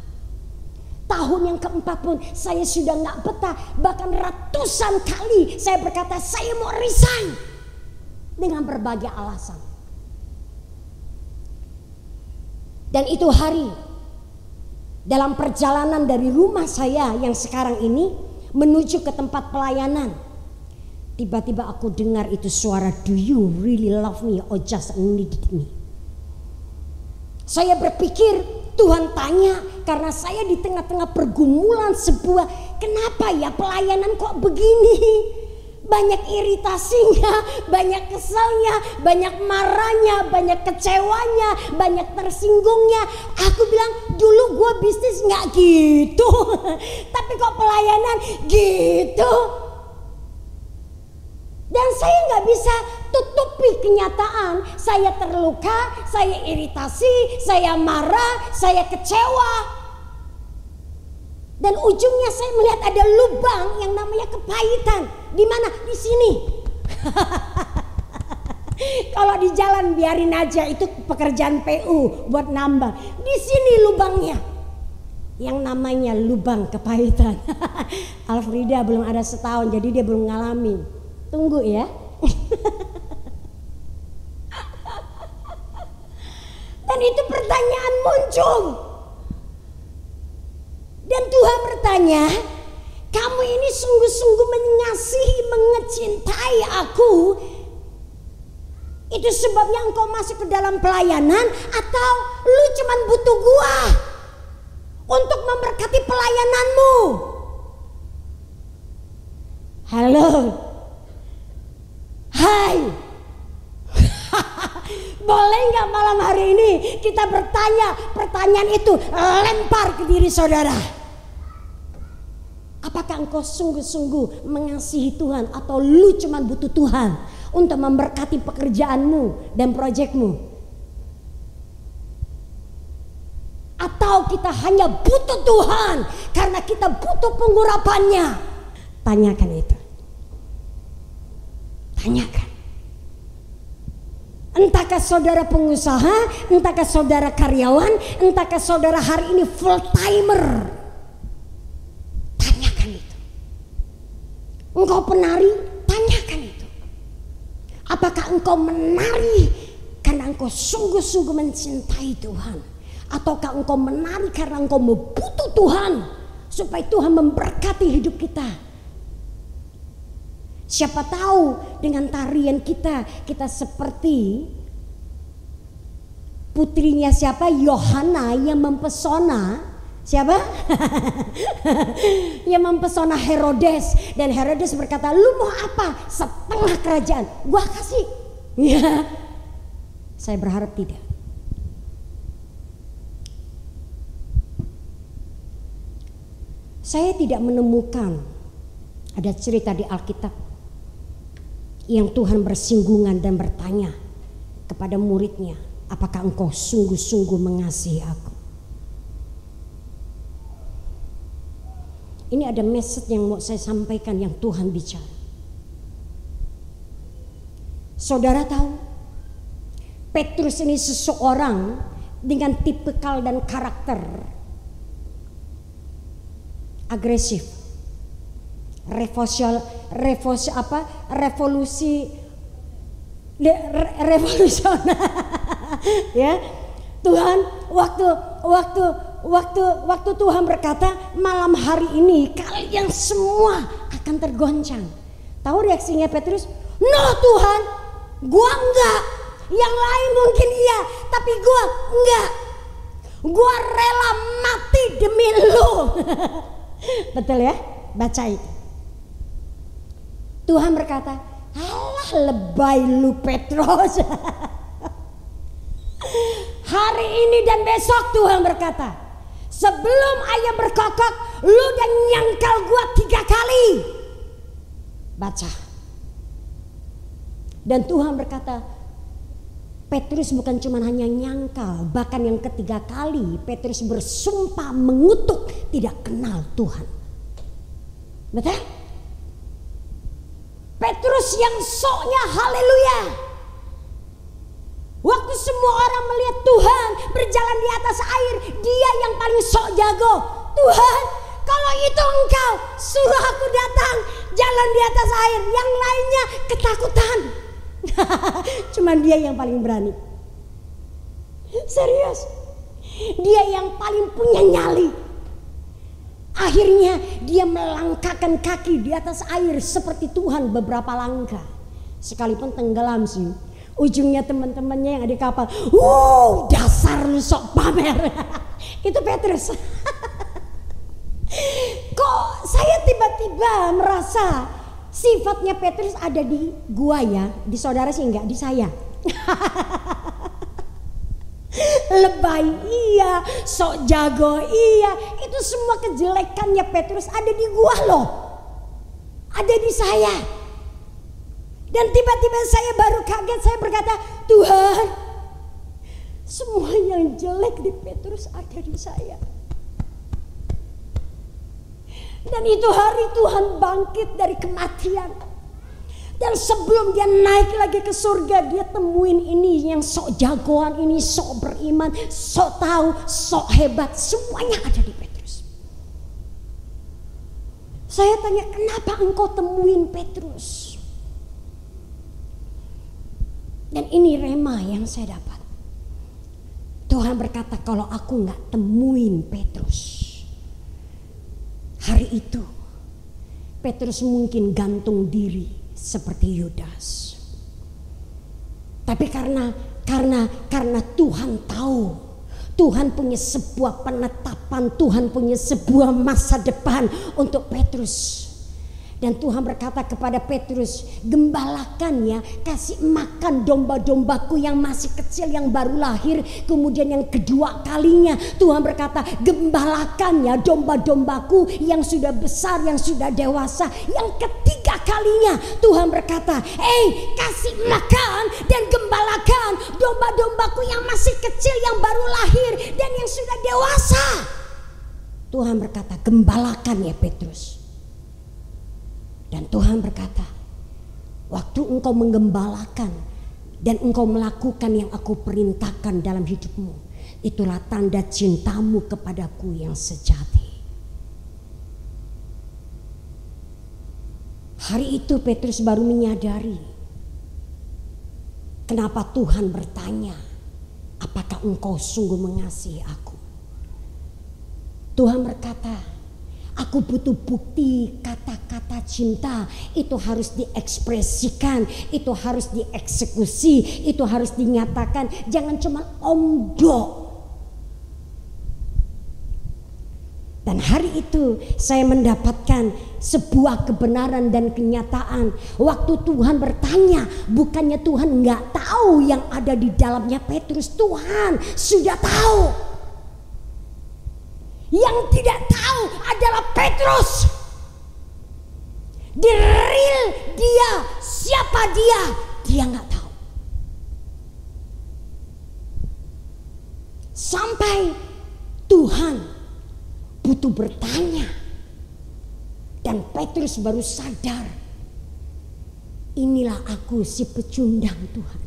Tahun yang keempat pun saya sudah gak betah. Bahkan ratusan kali saya berkata saya mau resign dengan berbagai alasan. Dan itu hari dalam perjalanan dari rumah saya yang sekarang ini menuju ke tempat pelayanan, tiba-tiba aku dengar itu suara, do you really love me or just needed me? Saya berpikir Tuhan tanya karena saya di tengah-tengah pergumulan sebuah, kenapa ya pelayanan kok begini? Banyak iritasinya, banyak keselnya, banyak marahnya, banyak kecewanya, banyak tersinggungnya. Aku bilang dulu gue bisnis gak gitu, tapi kok pelayanan gitu. Dan saya gak bisa tutupi kenyataan. Saya terluka, saya iritasi, saya marah, saya kecewa. Dan ujungnya saya melihat ada lubang yang namanya kepahitan. Di mana? Di sini. Kalau di jalan biarin aja, itu pekerjaan PU buat nambah. Di sini lubangnya, yang namanya lubang kepahitan. Alfrida belum ada setahun, jadi dia belum ngalamin. Tunggu ya. Dan itu pertanyaan muncul. Dan Tuhan bertanya, kamu ini sungguh-sungguh mengasihi, mencintai aku, itu sebabnya engkau masuk ke dalam pelayanan, atau lu cuman butuh gua untuk memberkati pelayananmu? Halo, hai. Boleh nggak malam hari ini kita bertanya pertanyaan itu, lempar ke diri saudara. Apakah engkau sungguh-sungguh mengasihi Tuhan, atau lu cuma butuh Tuhan untuk memberkati pekerjaanmu dan proyekmu? Atau kita hanya butuh Tuhan karena kita butuh pengurapannya? Tanyakan itu. Tanyakan. Entahkah saudara pengusaha, entahkah saudara karyawan, entahkah saudara hari ini full timer. Tanyakan itu. Engkau penari, tanyakan itu. Apakah engkau menari karena engkau sungguh-sungguh mencintai Tuhan? Ataukah engkau menari karena engkau membutuh Tuhan supaya Tuhan memberkati hidup kita? Siapa tahu dengan tarian kita seperti putrinya siapa? Yohana yang mempesona. Siapa? Yang mempesona Herodes. Dan Herodes berkata, lu mau apa? Setengah kerajaan. Gua kasih. Ya. Saya berharap tidak. Saya tidak menemukan ada cerita di Alkitab yang Tuhan bersinggungan dan bertanya kepada muridnya, apakah engkau sungguh-sungguh mengasihi aku? Ini ada message yang mau saya sampaikan yang Tuhan bicara. Saudara tahu, Petrus ini seseorang dengan tipikal dan karakter agresif, revolusioner. Ya, Tuhan waktu Tuhan berkata malam hari ini kalian semua akan tergoncang. Tahu reaksinya Petrus? No Tuhan, gua enggak. Yang lain mungkin iya, tapi gua enggak. Gua rela mati demi lu. Betul ya? Baca itu. Tuhan berkata, alah lebay lu Petrus. Hari ini dan besok Tuhan berkata, sebelum ayam berkokok, lu udah nyangkal gua 3 kali. Baca. Dan Tuhan berkata, Petrus bukan cuma hanya nyangkal, bahkan yang ketiga kali Petrus bersumpah mengutuk tidak kenal Tuhan. Betul? Petrus yang soknya haleluya. Waktu semua orang melihat Tuhan berjalan di atas air, dia yang paling sok jago. Tuhan, kalau itu engkau, suruh aku datang jalan di atas air. Yang lainnya ketakutan. Cuman dia yang paling berani. Serius. Dia yang paling punya nyali. Akhirnya dia melangkahkan kaki di atas air seperti Tuhan beberapa langkah. Sekalipun tenggelam sih. Ujungnya teman-temannya yang ada di kapal, dasar lu sok pamer. Itu Petrus. Kok saya tiba-tiba merasa sifatnya Petrus ada di gua ya, di saudara sih enggak, di saya. Lebay iya, sok jago iya, itu semua kejelekannya Petrus ada di gua loh, ada di saya. Dan tiba-tiba saya baru kaget, saya berkata, Tuhan, semua yang jelek di Petrus ada di saya. Dan itu hari Tuhan bangkit dari kematian. Dan sebelum dia naik lagi ke surga, dia temuin ini yang sok jagoan, ini sok beriman, sok tahu, sok hebat, semuanya ada di Petrus. Saya tanya, kenapa engkau temuin Petrus? Dan ini rema yang saya dapat. Tuhan berkata, kalau aku gak temuin Petrus, hari itu Petrus mungkin gantung diri seperti Yudas. Tapi karena Tuhan tahu, Tuhan punya sebuah penetapan, Tuhan punya sebuah masa depan untuk Petrus. Dan Tuhan berkata kepada Petrus, gembalakan ya, kasih makan domba-dombaku yang masih kecil, yang baru lahir. Kemudian yang kedua kalinya Tuhan berkata, gembalakan ya domba-dombaku yang sudah besar, yang sudah dewasa. Yang ketiga kalinya Tuhan berkata, kasih makan dan gembalakan domba-dombaku yang masih kecil, yang baru lahir dan yang sudah dewasa. Tuhan berkata, gembalakan ya Petrus. Dan Tuhan berkata, waktu engkau menggembalakan dan engkau melakukan yang aku perintahkan dalam hidupmu, itulah tanda cintamu kepadaku yang sejati. Hari itu Petrus baru menyadari kenapa Tuhan bertanya, apakah engkau sungguh mengasihi aku? Tuhan berkata, aku butuh bukti kata-kata cinta. Itu harus diekspresikan, itu harus dieksekusi, itu harus dinyatakan. Jangan cuma omdo. Dan hari itu saya mendapatkan sebuah kebenaran dan kenyataan. Waktu Tuhan bertanya, bukannya Tuhan nggak tahu yang ada di dalamnya Petrus. Tuhan sudah tahu. Yang tidak tahu adalah Petrus. The real dia, siapa dia nggak tahu. Sampai Tuhan butuh bertanya, dan Petrus baru sadar, inilah aku si pecundang Tuhan.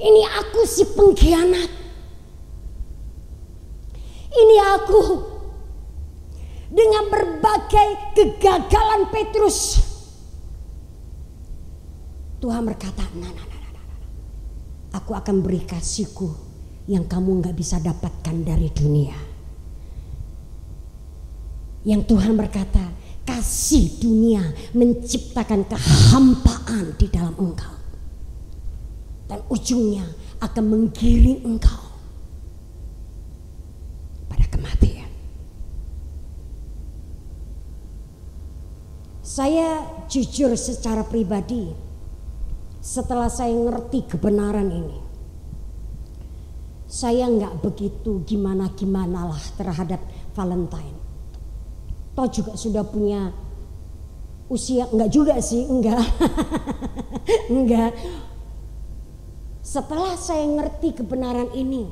Ini aku si pengkhianat. Ini aku dengan berbagai kegagalan Petrus. Tuhan berkata, nah. Aku akan beri kasihku yang kamu gak bisa dapatkan dari dunia. Yang Tuhan berkata, kasih dunia menciptakan kehampaan di dalam engkau. Dan ujungnya akan menggiring engkau pada kematian. Saya jujur secara pribadi, setelah saya ngerti kebenaran ini, saya nggak begitu gimana lah terhadap Valentine. Toh juga sudah punya usia, enggak juga sih, enggak. Enggak. Setelah saya ngerti kebenaran ini,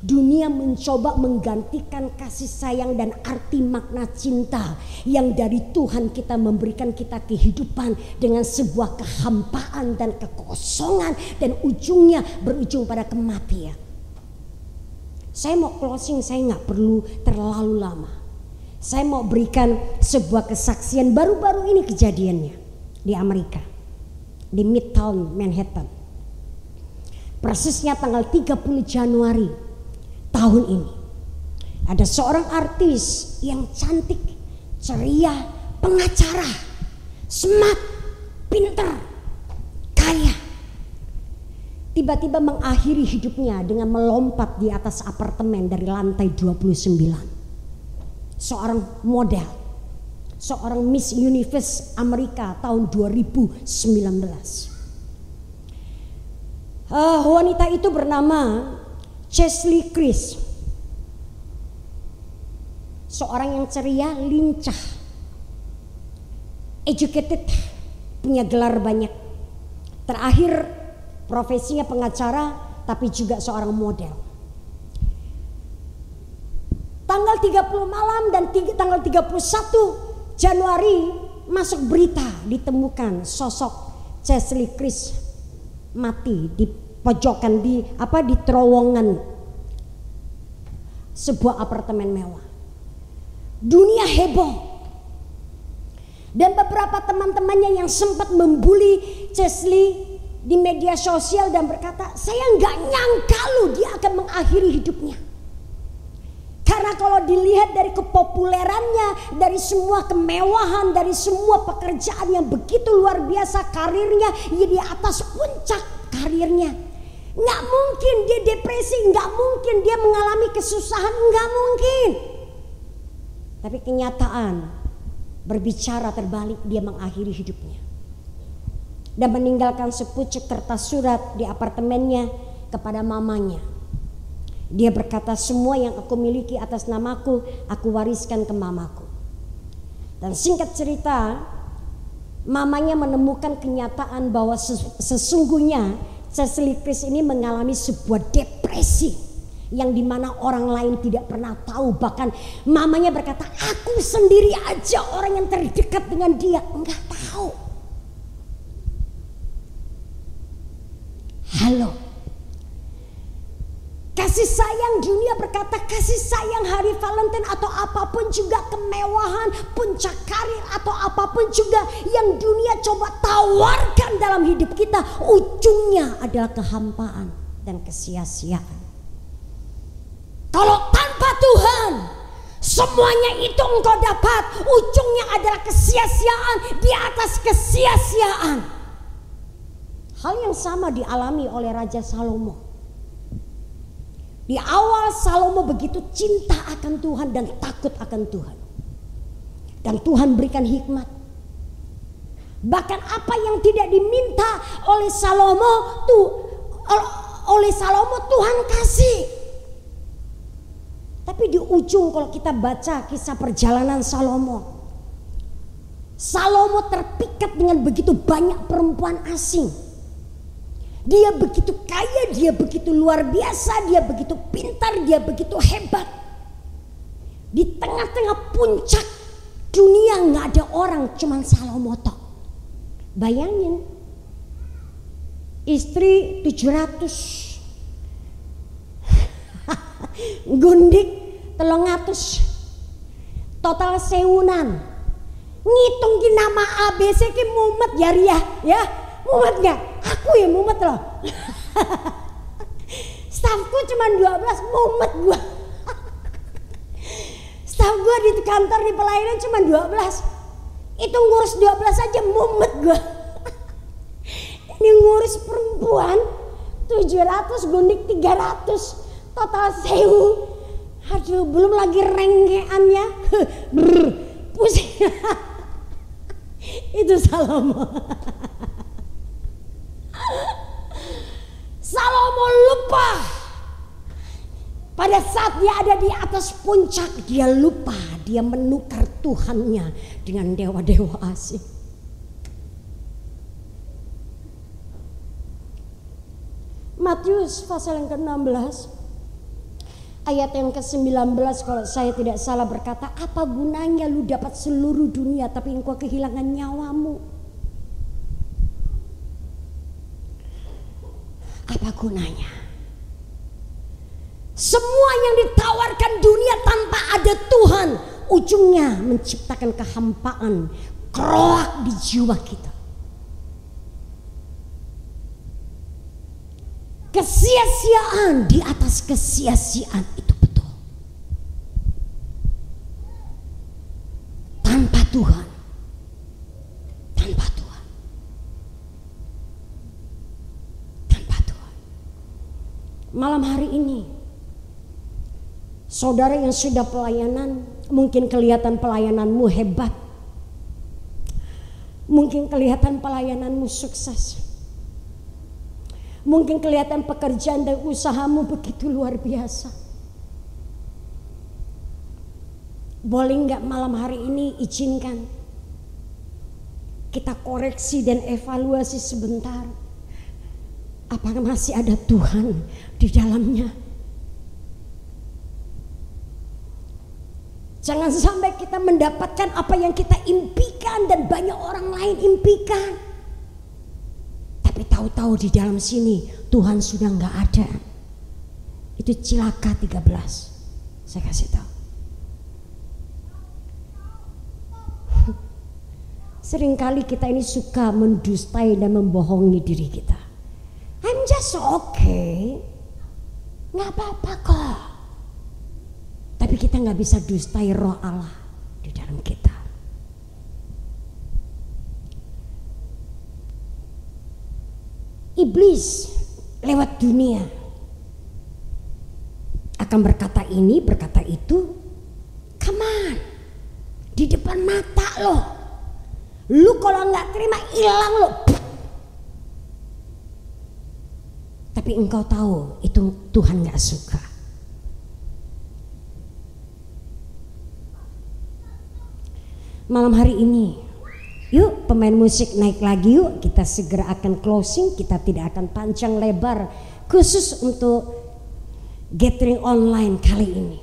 dunia mencoba menggantikan kasih sayang dan arti makna cinta yang dari Tuhan kita memberikan kita kehidupan dengan sebuah kehampaan dan kekosongan, dan ujungnya berujung pada kematian. Saya mau closing, saya nggak perlu terlalu lama. Saya mau berikan sebuah kesaksian baru-baru ini kejadiannya di Amerika, di Midtown Manhattan. Persisnya tanggal 30 Januari tahun ini. Ada seorang artis yang cantik, ceria, pengacara, smart, pinter, kaya. Tiba-tiba mengakhiri hidupnya dengan melompat di atas apartemen dari lantai 29. Seorang model, seorang Miss Universe Amerika tahun 2019. Wanita itu bernama Chelsea Chris. Seorang yang ceria, lincah, educated, punya gelar banyak. Terakhir profesinya pengacara, tapi juga seorang model. Tanggal 30 malam dan tanggal 31 Januari masuk berita, ditemukan sosok Chelsea Chris mati di pojokan, di terowongan sebuah apartemen mewah. Dunia heboh. Dan beberapa teman-temannya yang sempat membuli Chelsea di media sosial dan berkata, saya nggak nyangka loh dia akan mengakhiri hidupnya. Karena kalau dilihat dari kepopulerannya, dari semua kemewahan, dari semua pekerjaan yang begitu luar biasa, karirnya ya di atas puncak karirnya. Nggak mungkin dia depresi, nggak mungkin dia mengalami kesusahan, nggak mungkin. Tapi kenyataan berbicara terbalik, dia mengakhiri hidupnya. Dan meninggalkan sepucuk kertas surat di apartemennya kepada mamanya. Dia berkata, semua yang aku miliki atas namaku, aku wariskan ke mamaku. Dan singkat cerita, mamanya menemukan kenyataan bahwa sesungguhnya Chelsea Chris ini mengalami sebuah depresi yang dimana orang lain tidak pernah tahu. Bahkan mamanya berkata, aku sendiri aja orang yang terdekat dengan dia enggak tahu. tahu. Halo. Kasih sayang, dunia berkata kasih sayang hari Valentine atau apapun juga, kemewahan, puncak karir atau apapun juga yang dunia coba tawarkan dalam hidup kita, ujungnya adalah kehampaan dan kesia-siaan. Kalau tanpa Tuhan, semuanya itu engkau dapat, ujungnya adalah kesia-siaan di atas kesia-siaan. Hal yang sama dialami oleh Raja Salomo. Di awal Salomo begitu cinta akan Tuhan dan takut akan Tuhan. Dan Tuhan berikan hikmat. Bahkan apa yang tidak diminta oleh Salomo Tuhan kasih. Tapi di ujung kalau kita baca kisah perjalanan Salomo terpikat dengan begitu banyak perempuan asing. Dia begitu kaya, dia begitu luar biasa, dia begitu pintar, dia begitu hebat. Di tengah-tengah puncak dunia nggak ada orang, cuman Salomo tok. Bayangin, istri 700, gundik 300, total 1000-an. Ngitung ki nama ABC ki mumet ya Ria, ya mumet nggak? Aku ya mumet loh. Stafku cuma 12, mumet gua. Staf gua di kantor di pelayanan cuma 12. Itu ngurus 12 aja mumet gua. Ini ngurus perempuan 700, gundik 300, total 1000. Aduh, belum lagi renggeannya. Pusing. Itu Salomo. Salomo lupa. Pada saat dia ada di atas puncak, dia lupa, dia menukar Tuhannya dengan dewa-dewa asing. Matius pasal yang ke-16 ayat yang ke-19 kalau saya tidak salah berkata, apa gunanya lu dapat seluruh dunia tapi engkau kehilangan nyawamu? Apa gunanya? Semua yang ditawarkan dunia tanpa ada Tuhan, ujungnya menciptakan kehampaan, keroak di jiwa kita. Kesia-siaan di atas kesia-siaan itu betul. Tanpa Tuhan. Tanpa Tuhan. Tanpa Tuhan. Malam hari ini, saudara yang sudah pelayanan, mungkin kelihatan pelayananmu hebat. Mungkin kelihatan pelayananmu sukses. Mungkin kelihatan pekerjaan dan usahamu begitu luar biasa. Boleh nggak malam hari ini izinkan kita koreksi dan evaluasi sebentar. Apakah masih ada Tuhan di dalamnya? Jangan sampai kita mendapatkan apa yang kita impikan dan banyak orang lain impikan. Tapi tahu-tahu di dalam sini Tuhan sudah nggak ada. Itu Cilaka 13. Saya kasih tahu. Seringkali kita ini suka mendustai dan membohongi diri kita. I'm just okay, nggak apa-apa kok. Tapi kita nggak bisa dustai roh Allah di dalam kita. Iblis lewat dunia akan berkata ini, berkata itu. Come on, di depan mata lo. Lu kalau nggak terima hilang lo. Tapi engkau tahu itu Tuhan nggak suka. Malam hari ini, yuk pemain musik naik lagi yuk. Kita segera akan closing. Kita tidak akan panjang lebar khusus untuk gathering online kali ini.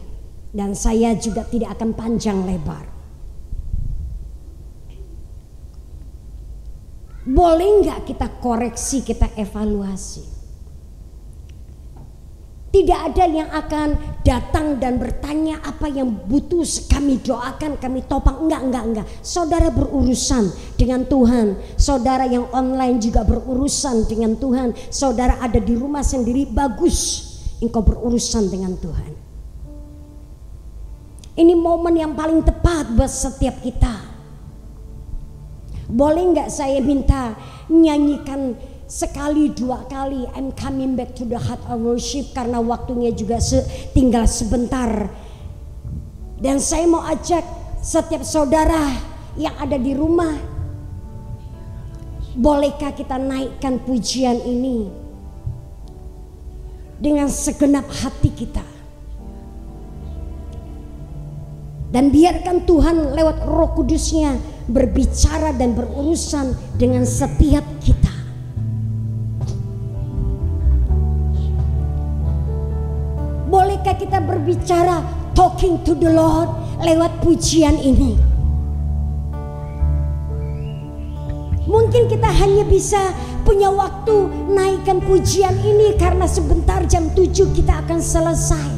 Dan saya juga tidak akan panjang lebar. Boleh nggak kita koreksi, kita evaluasi? Tidak ada yang akan datang dan bertanya apa yang butuh kami doakan, kami topang. Enggak. Saudara berurusan dengan Tuhan. Saudara yang online juga berurusan dengan Tuhan. Saudara ada di rumah sendiri, bagus. Engkau berurusan dengan Tuhan. Ini momen yang paling tepat buat setiap kita. Boleh nggak saya minta nyanyikan sekali dua kali I'm coming back to the heart of worship, karena waktunya juga tinggal sebentar. Dan saya mau ajak setiap saudara yang ada di rumah, bolehkah kita naikkan pujian ini dengan segenap hati kita, dan biarkan Tuhan lewat Roh Kudus-Nya berbicara dan berurusan dengan setiap kita. Bolehkah kita berbicara, talking to the Lord lewat pujian ini? Mungkin kita hanya bisa punya waktu naikkan pujian ini karena sebentar jam 7 kita akan selesai.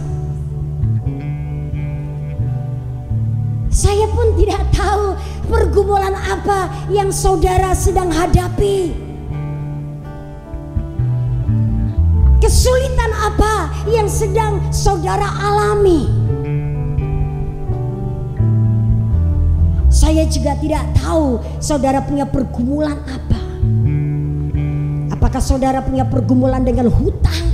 Saya pun tidak tahu pergumulan apa yang saudara sedang hadapi. Kesulitan apa yang sedang saudara alami. Saya juga tidak tahu saudara punya pergumulan apa. Apakah saudara punya pergumulan dengan hutang?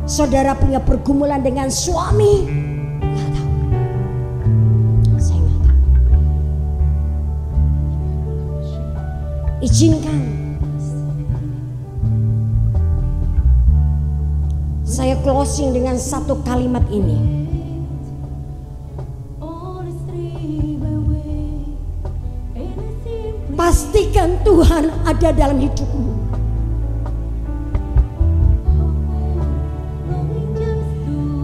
Saudara punya pergumulan dengan suami? Izinkan saya closing dengan satu kalimat ini. Pastikan Tuhan ada dalam hidupmu.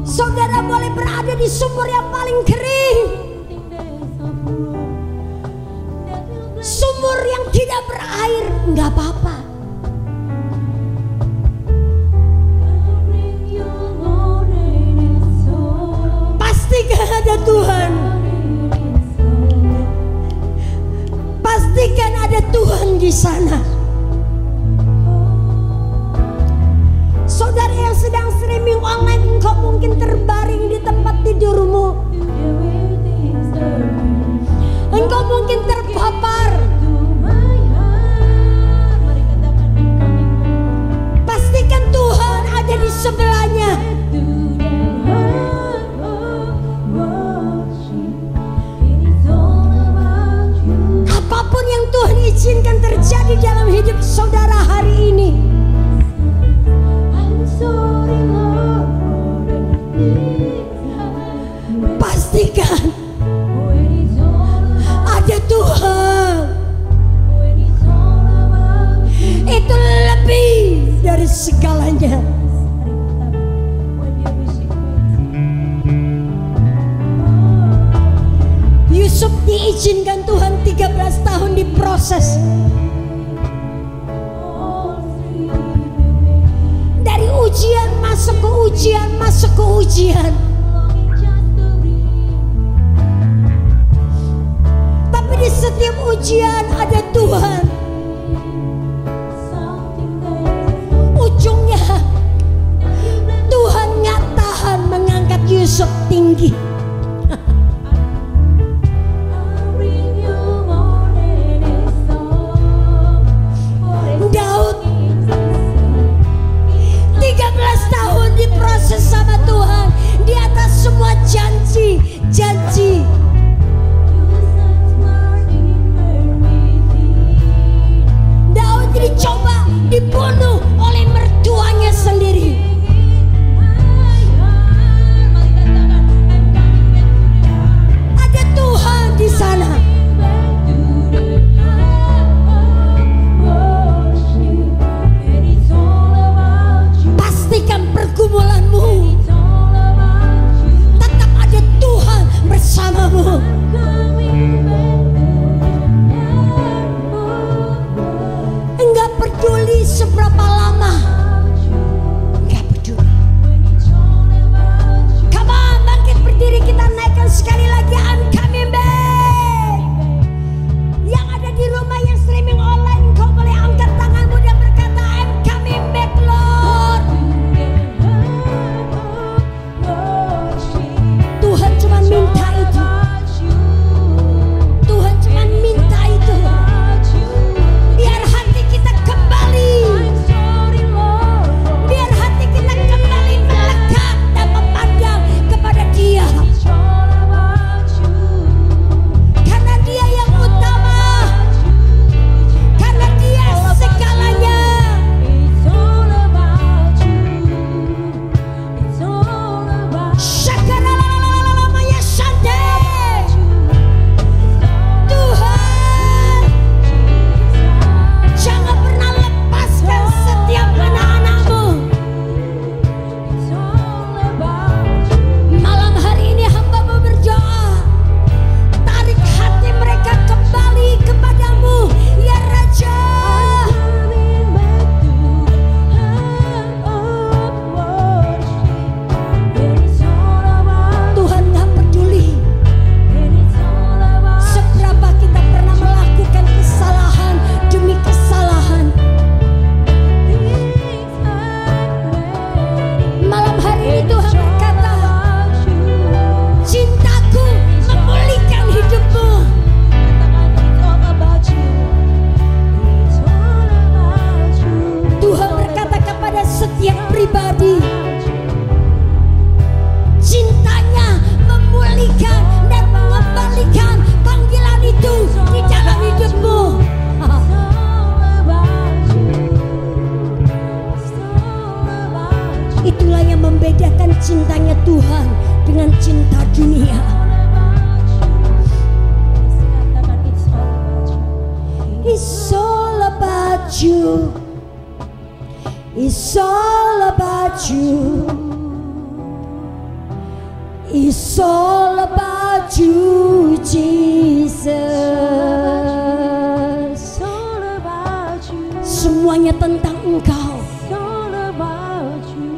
Saudara boleh berada di sumur yang paling kering, sumur yang tidak berair, nggak apa-apa. Pastikan ada Tuhan. Pastikan ada Tuhan di sana. Saudara yang sedang streaming online, engkau mungkin terbaring di tempat tidurmu. Engkau mungkin terpapar. Pastikan Tuhan ada di sebelahnya. Apapun yang Tuhan izinkan terjadi dalam hidup saudara hari ini, pastikan ada Tuhan. Itu lebih dari segalanya. Yusuf diizinkan Tuhan 13 tahun diproses. Dari ujian masuk ke ujian, masuk ke ujian. Tapi di setiap ujian ada Tuhan. Ujungnya Tuhan nggak tahan mengangkat Yusuf tinggi. Daud 13 tahun diproses sama Tuhan di atas semua janji. Daud dicoba dibunuh oleh mertuanya sendiri. Ada Tuhan di sana. Pastikan pergumulanmu tetap ada Tuhan bersama. you. It's all about you. It's all about you, Jesus. It's all about you. Semuanya tentang Engkau. It's all about you.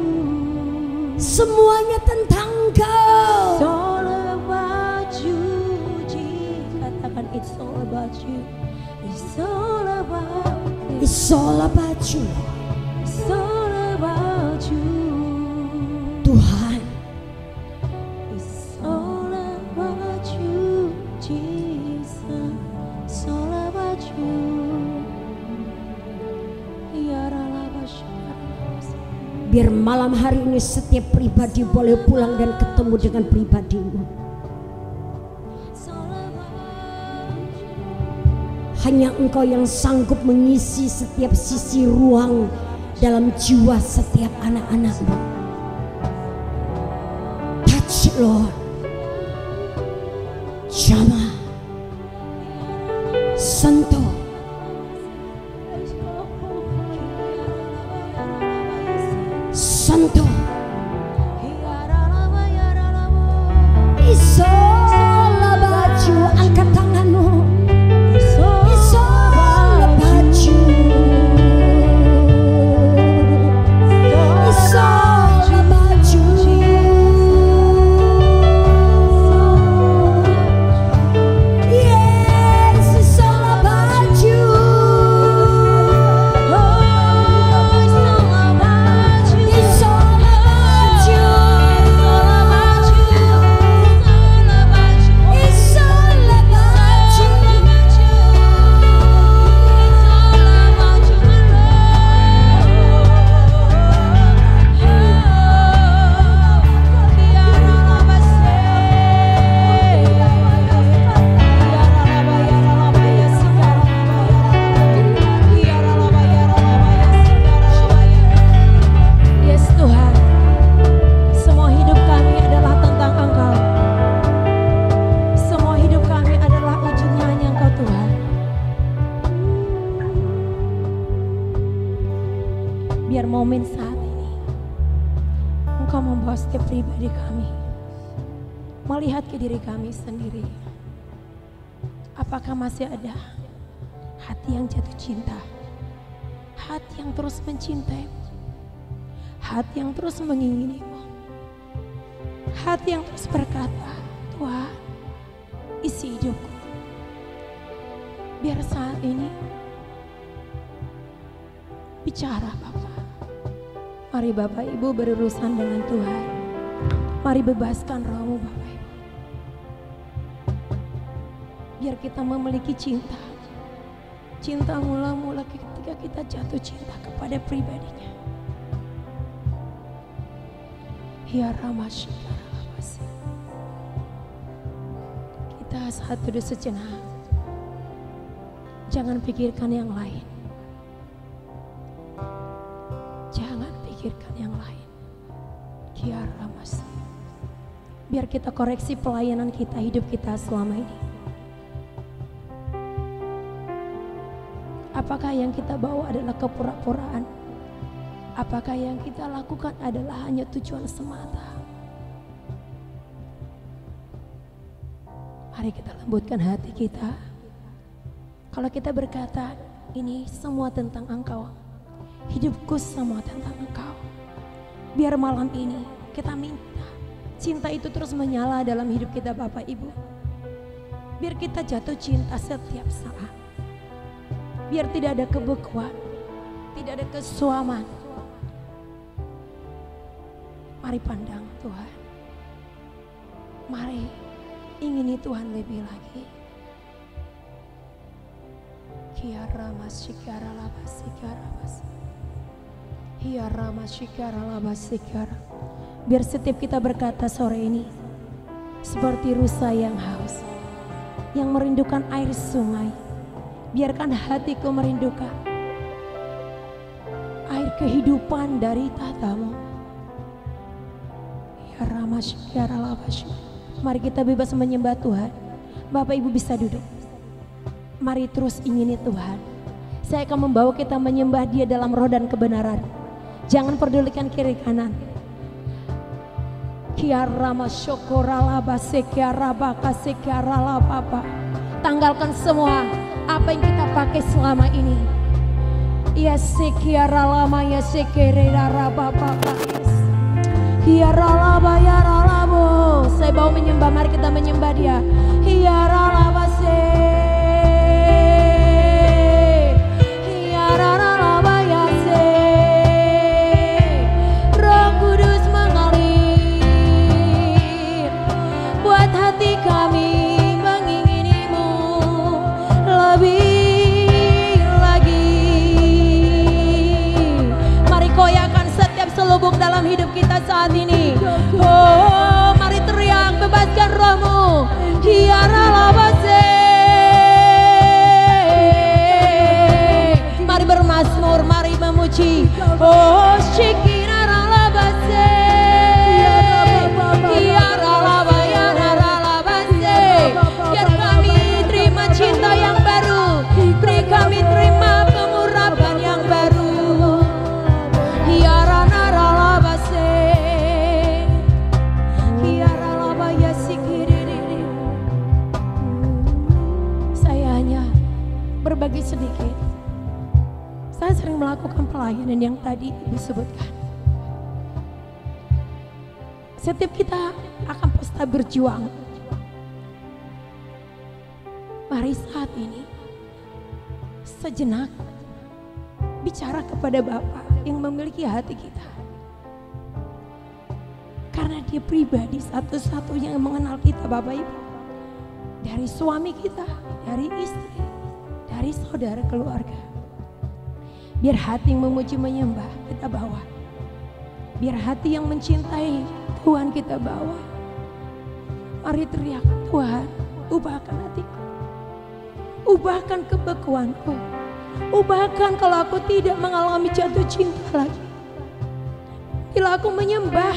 Semuanya tentang Engkau. It's all about you, Jesus. Katakan it's all about you. It's all about you. It's all about you. It's all about you. Tuhan, It's all about you, Jesus. It's all about you. Ya biar malam hari ini setiap pribadi boleh pulang dan ketemu dengan pribadimu. Hanya Engkau yang sanggup mengisi setiap sisi ruang dalam jiwa setiap anak-anak-Mu. Touch Lord. Jamah. Sentuh. Sentuh. It's all about you. Angkat tanganmu. It's all about you. It's all about you. Yes, it's all about you. It's all about you. It's all about you. It's all about you. Yes Tuhan, semua hidup kami adalah tentang Engkau. Semua hidup kami adalah ujungnya hanya Engkau Tuhan. Biar momen saat ini Engkau membawa setiap pribadi kami melihat ke diri kami sendiri. Apakah masih ada hati yang jatuh cinta, hati yang terus mencintai, hati yang terus mengingini-Mu, hati yang terus berkata, Tuhan, isi hidupku. Biar saat ini bicara Bapa. Mari Bapak Ibu berurusan dengan Tuhan. Mari bebaskan rohmu Bapak Ibu. Biar kita memiliki cinta. Cinta mula-mula ketika kita jatuh cinta kepada pribadinya. Ya Ramashikaramasi. Kita saat duduk sejenak. Jangan pikirkan yang lain. Jangan pikirkan yang lain. Ya Ramasi. Biar kita koreksi pelayanan kita, hidup kita selama ini. Apakah yang kita bawa adalah kepura-puraan? Apakah yang kita lakukan adalah hanya tujuan semata? Mari kita lembutkan hati kita. Kalau kita berkata, ini semua tentang Engkau, hidupku semua tentang Engkau. Biar malam ini kita minta cinta itu terus menyala dalam hidup kita Bapak Ibu. Biar kita jatuh cinta setiap saat. Biar tidak ada kebekuan, tidak ada kesuaman. Mari pandang Tuhan. Mari ingini Tuhan lebih lagi. Kiara masikara labasikara bas. Kiara masikara labasikara. Biar setiap kita berkata sore ini seperti rusa yang haus, yang merindukan air sungai. Biarkan hatiku merindukan air kehidupan dari tatamu. Ya Ramasyikara Labasyik. Mari kita bebas menyembah Tuhan. Bapak Ibu bisa duduk. Mari terus ingini Tuhan. Saya akan membawa kita menyembah Dia dalam roh dan kebenaran. Jangan pedulikan kiri kanan. Kiarama syokorala base kiaraba kase kiarala papa. Tanggalkan semua apa yang kita pakai selama ini. Ya sekiarala maya sekerera papa. Kiarala bayaralabo. Saya bawa menyembah, mari kita menyembah Dia. Kiarala base. Selubung dalam hidup kita saat ini. Oh, mari teriak, bebaskan rohmu. Hiaralabase. Mari bermazmur, mari memuji. Oh, shikiraralabase. Hiaralabayaralabase. Biar kami terima cinta yang baru. Beri kami terima pengurapan yang baru. Berbagi sedikit. Saya sering melakukan pelayanan yang tadi disebutkan. Setiap kita akan pesta berjuang. Mari saat ini sejenak bicara kepada Bapa yang memiliki hati kita. Karena Dia pribadi satu-satunya yang mengenal kita, Bapak Ibu. Dari suami kita, dari istri, dari saudara keluarga. Biar hati yang memuji menyembah kita bawa. Biar hati yang mencintai Tuhan kita bawa. Mari teriak, Tuhan, ubahkan hatiku. Ubahkan kebekuanku. Ubahkan kalau aku tidak mengalami jatuh cinta lagi. Bila aku menyembah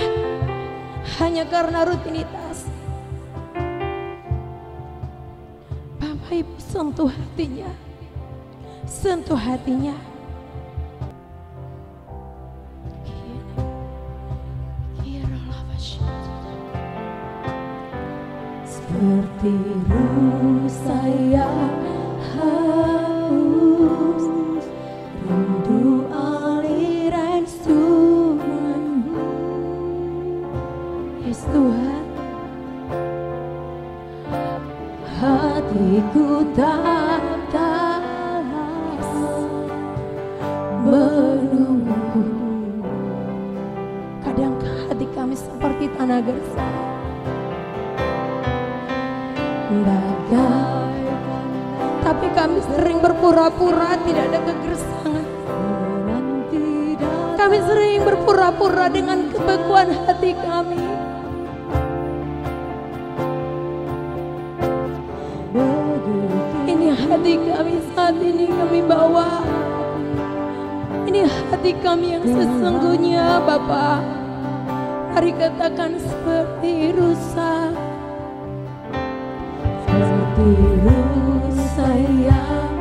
hanya karena rutinitas. Bapak Ibu, sentuh hatinya. Sentuh hatinya. Seperti rusa yang haus, rindu aliran sungai. Yes Tuhan, hatiku tak menunggu. Kadang hati kami seperti tanah gersang, tapi kami sering berpura-pura tidak ada kegersangan. Kami sering berpura-pura dengan kebekuan hati kami. Ini hati kami saat ini kami bawa. Ini hati kami yang sesungguhnya, Bapa. Mari katakan seperti rusa. Seperti rusa yang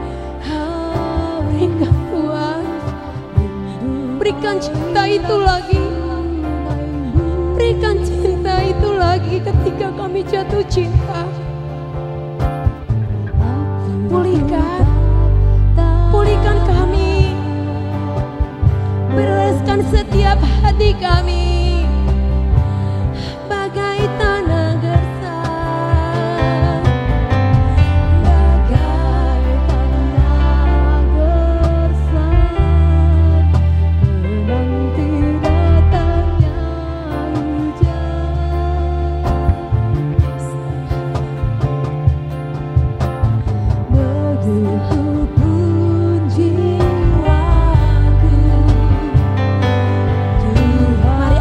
berikan Tuhan. Berikan cinta itu lagi. Berikan cinta itu lagi ketika kami jatuh cinta. Pulihkan. Pulihkan kami. Bereskan setiap hati kami. Bagai tanah gersang. Bagai tanah gersang. Menanti datangnya hujan. Begitupun jiwaku. Mari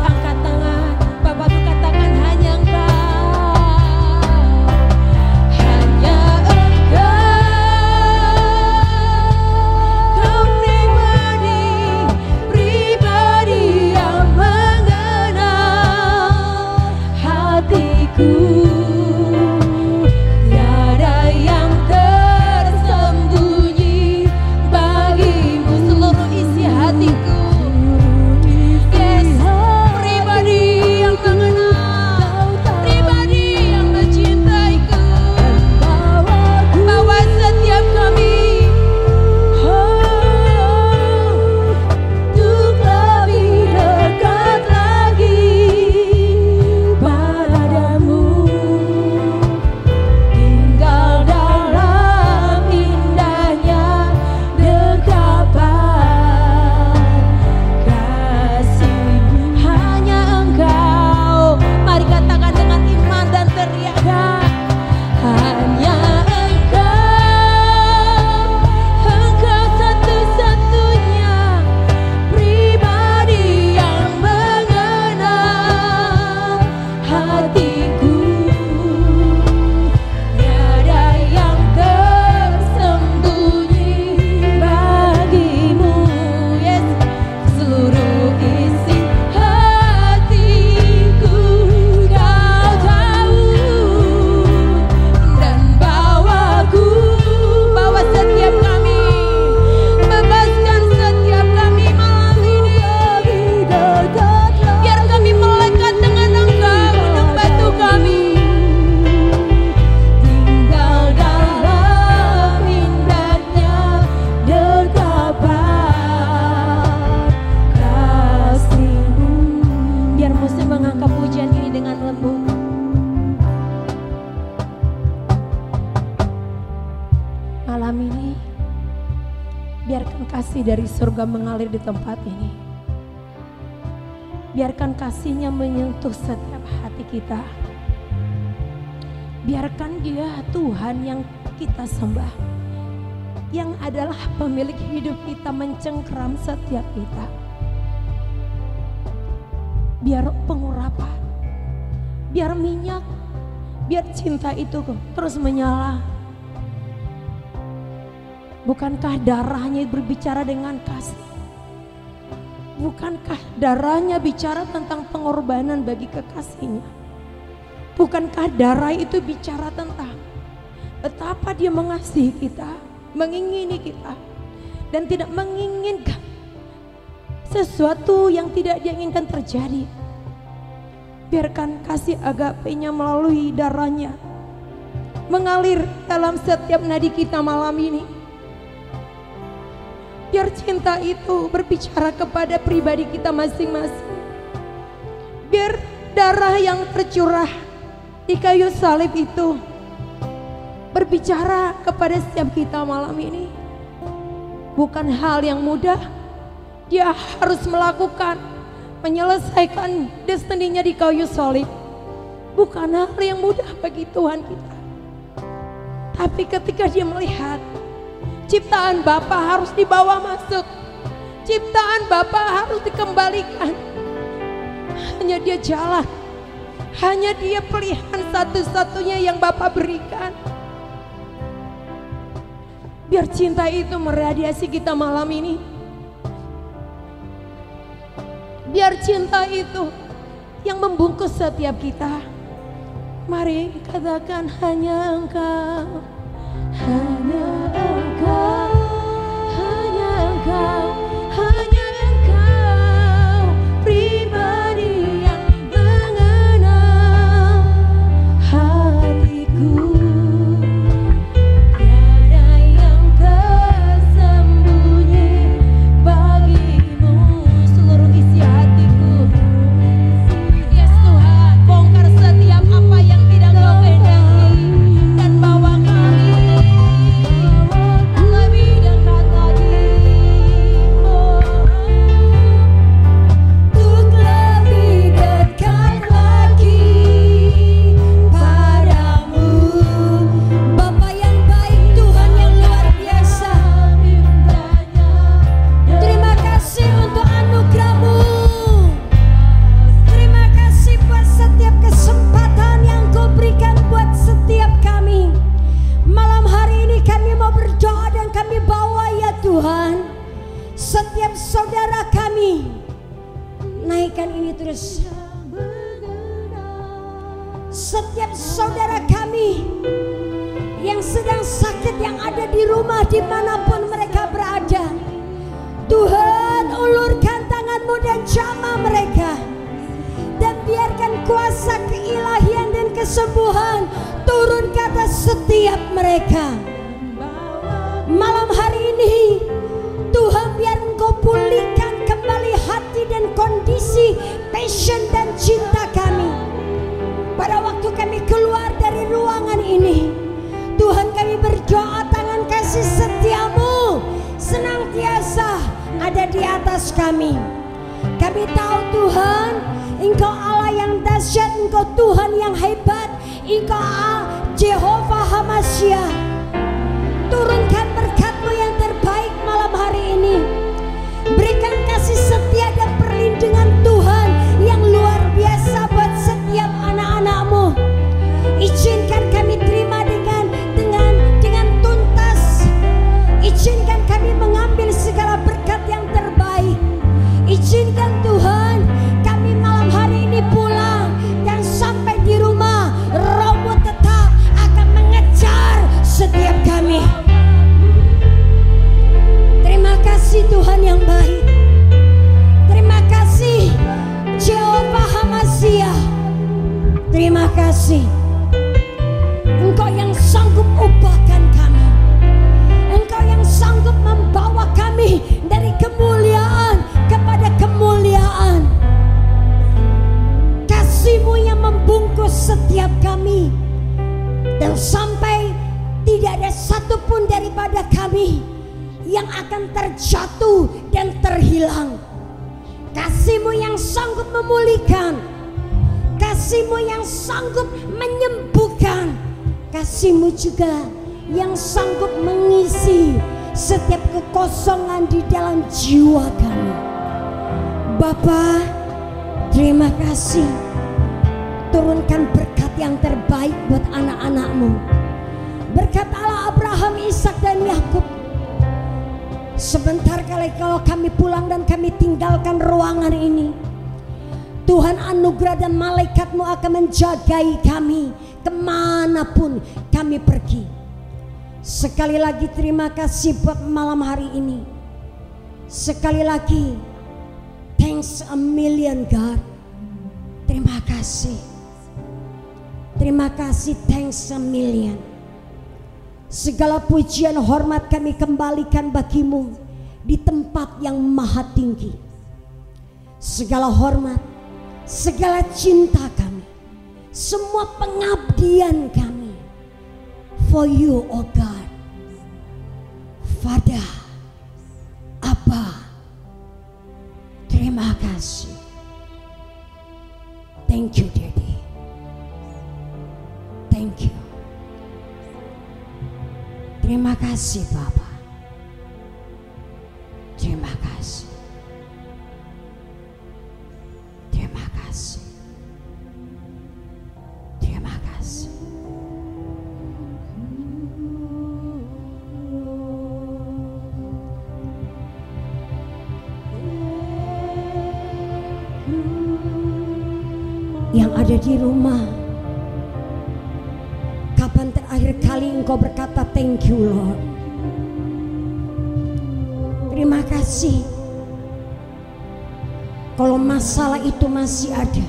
malam ini, biarkan kasih dari surga mengalir di tempat ini. Biarkan kasih-Nya menyentuh setiap hati kita. Biarkan Dia Tuhan yang kita sembah, yang adalah pemilik hidup kita, mencengkeram setiap kita. Biar pengurapan, biar minyak, biar cinta itu terus menyala. Bukankah darahnya berbicara dengan kasih? Bukankah darahnya bicara tentang pengorbanan bagi kekasihnya? Bukankah darah itu bicara tentang betapa Dia mengasihi kita, mengingini kita, dan tidak menginginkan sesuatu yang tidak Dia inginkan terjadi. Biarkan kasih agape-Nya melalui darahnya mengalir dalam setiap nadi kita malam ini. Biar cinta itu berbicara kepada pribadi kita masing-masing. Biar darah yang tercurah di kayu salib itu berbicara kepada setiap kita malam ini. Bukan hal yang mudah. Dia harus melakukan, menyelesaikan destininya di kayu salib. Bukan hal yang mudah bagi Tuhan kita. Tapi ketika Dia melihat ciptaan Bapa harus dibawa masuk, ciptaan Bapa harus dikembalikan, hanya Dia jalan, hanya Dia pilihan satu-satunya yang Bapa berikan. Biar cinta itu meradiasi kita malam ini. Biar cinta itu yang membungkus setiap kita. Mari katakan hanya Engkau, hanya Engkau, hanya Engkau, hanya Engkau, pribadi yang mengenal hatiku. Tiada yang tersembunyi bagimu, seluruh isi hatiku. Yes Tuhan, bongkar setiap apa yang tidak Kau kehendaki dan bawa kami lebih dekat lagi, untuk lebih dekat lagi padamu. Bapa yang baik, Tuhan yang luar biasa, terima kasih untuk anugerah-Mu. Terima kasih buat setiap kesempatan yang Kau berikan buat setiap kami. Malam hari ini kami mau berdoa dan kami bawa ya Tuhan setiap saudara kami. Naikkan ini terus. Setiap saudara kami yang sedang sakit, yang ada di rumah dimanapun mereka berada, Tuhan ulurkan tangan-Mu dan jamah mereka. Dan biarkan kuasa keilahian dan kesembuhan turun ke atas setiap mereka. Malam hari ini Tuhan, biar Engkau pulihkan kembali hati dan kondisi, passion dan cinta kami. Pada waktu kami keluar dari ruangan ini, Tuhan, kami berdoa tangan kasih setia-Mu senantiasa ada di atas kami. Kami tahu Tuhan, Engkau Allah yang dahsyat, Engkau Tuhan yang hebat, Engkau Jehovah Hamasya. Turunkan berkat-Mu yang terbaik malam hari ini. Berikan kasih setia dan perlindungan Tuhan yang luar biasa buat setiap anak-anak-Mu. Izinkan kami terima dengan tuntas. Izinkan kami mengambil segala berkat yang terbaik. Izinkan Tuhan kami malam hari ini pulang dan sampai di rumah, Roh-Mu tetap akan mengejar tidak ada satupun daripada kami yang akan terjatuh dan terhilang. Kasih-Mu yang sanggup memulihkan, Kasih-Mu yang sanggup menyembuhkan, Kasih-Mu juga yang sanggup mengisi setiap kekosongan di dalam jiwa kami. Bapa, terima kasih. Turunkan berkat yang terbaik buat anak-anak-Mu. Berkat Allah Abraham, Ishak dan Yakub. Sebentar kali kalau kami pulang dan kami tinggalkan ruangan ini, Tuhan anugerah dan malaikat-Mu akan menjagai kami kemanapun kami pergi. Sekali lagi terima kasih buat malam hari ini. Sekali lagi, thanks a million God. Terima kasih. Terima kasih, thanks a million. Segala pujian hormat kami kembalikan bagi-Mu di tempat yang maha tinggi. Segala hormat, segala cinta kami, semua pengabdian kami for You, oh God. Father, Abba, terima kasih. Thank You, Daddy. Thank You. Terima kasih Bapa. Terima kasih. Terima kasih. Terima kasih. Yang ada di rumah, kapan terakhir kali engkau berkata thank You Lord? Terima kasih. Kalau masalah itu masih ada,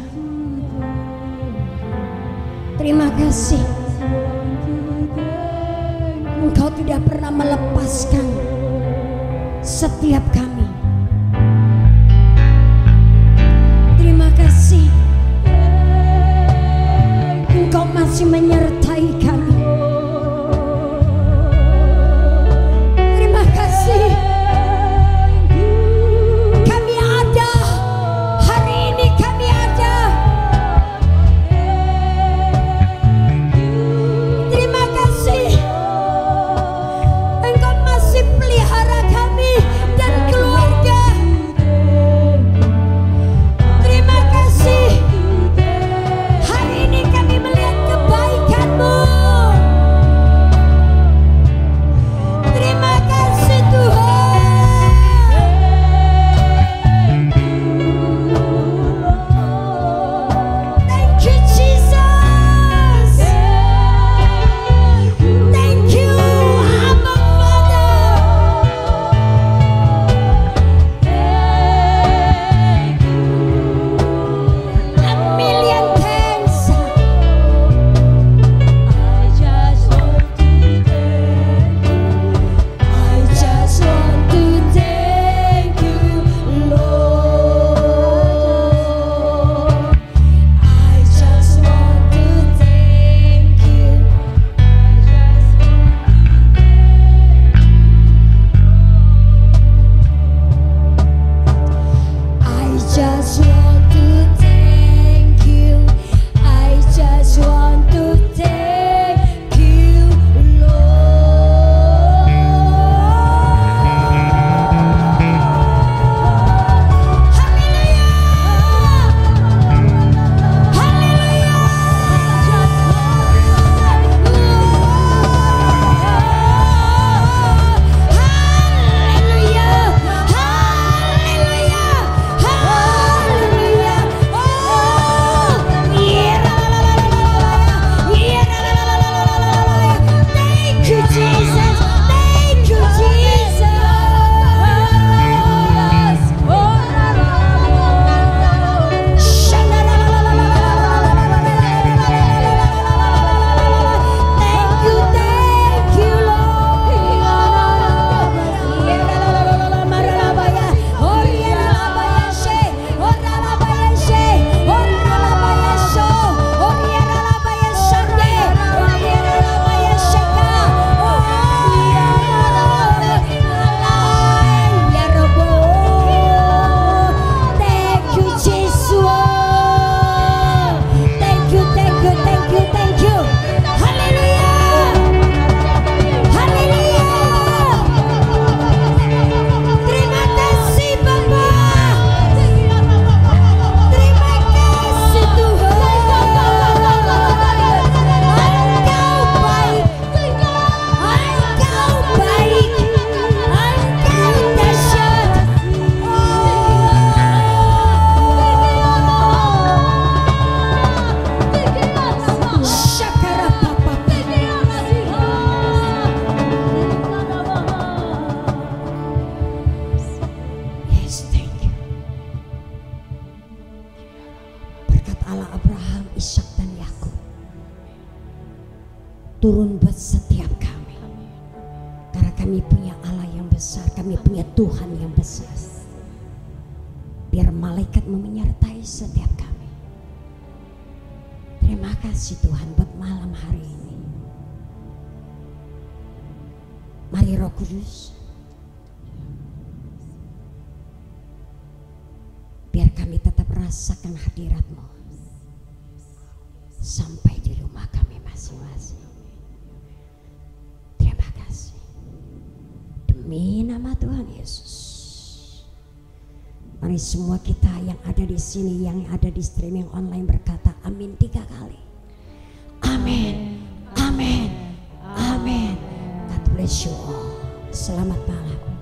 terima kasih. Engkau tidak pernah melepaskan setiap kami. Terima kasih. Engkau masih menyertai kami. Terima kasih. Kami ada. Hari ini kami ada. Terima kasih. Engkau masih pelihara kami dan keluarga. Terima kasih. Hari ini kami melihat kebaikan. turun buat setiap kami. Karena kami punya Allah yang besar, kami punya Tuhan yang besar. Biar malaikat-Mu menyertai setiap kami. Terima kasih Tuhan buat malam hari ini. Mari Roh Kudus, biar kami tetap rasakan hadirat-Mu sampai di rumah kami masing-masing. Terima kasih. Demi nama Tuhan Yesus. Mari semua kita yang ada di sini, yang ada di streaming online berkata amin 3 kali. Amin, amin, amin. God bless you all. Selamat malam.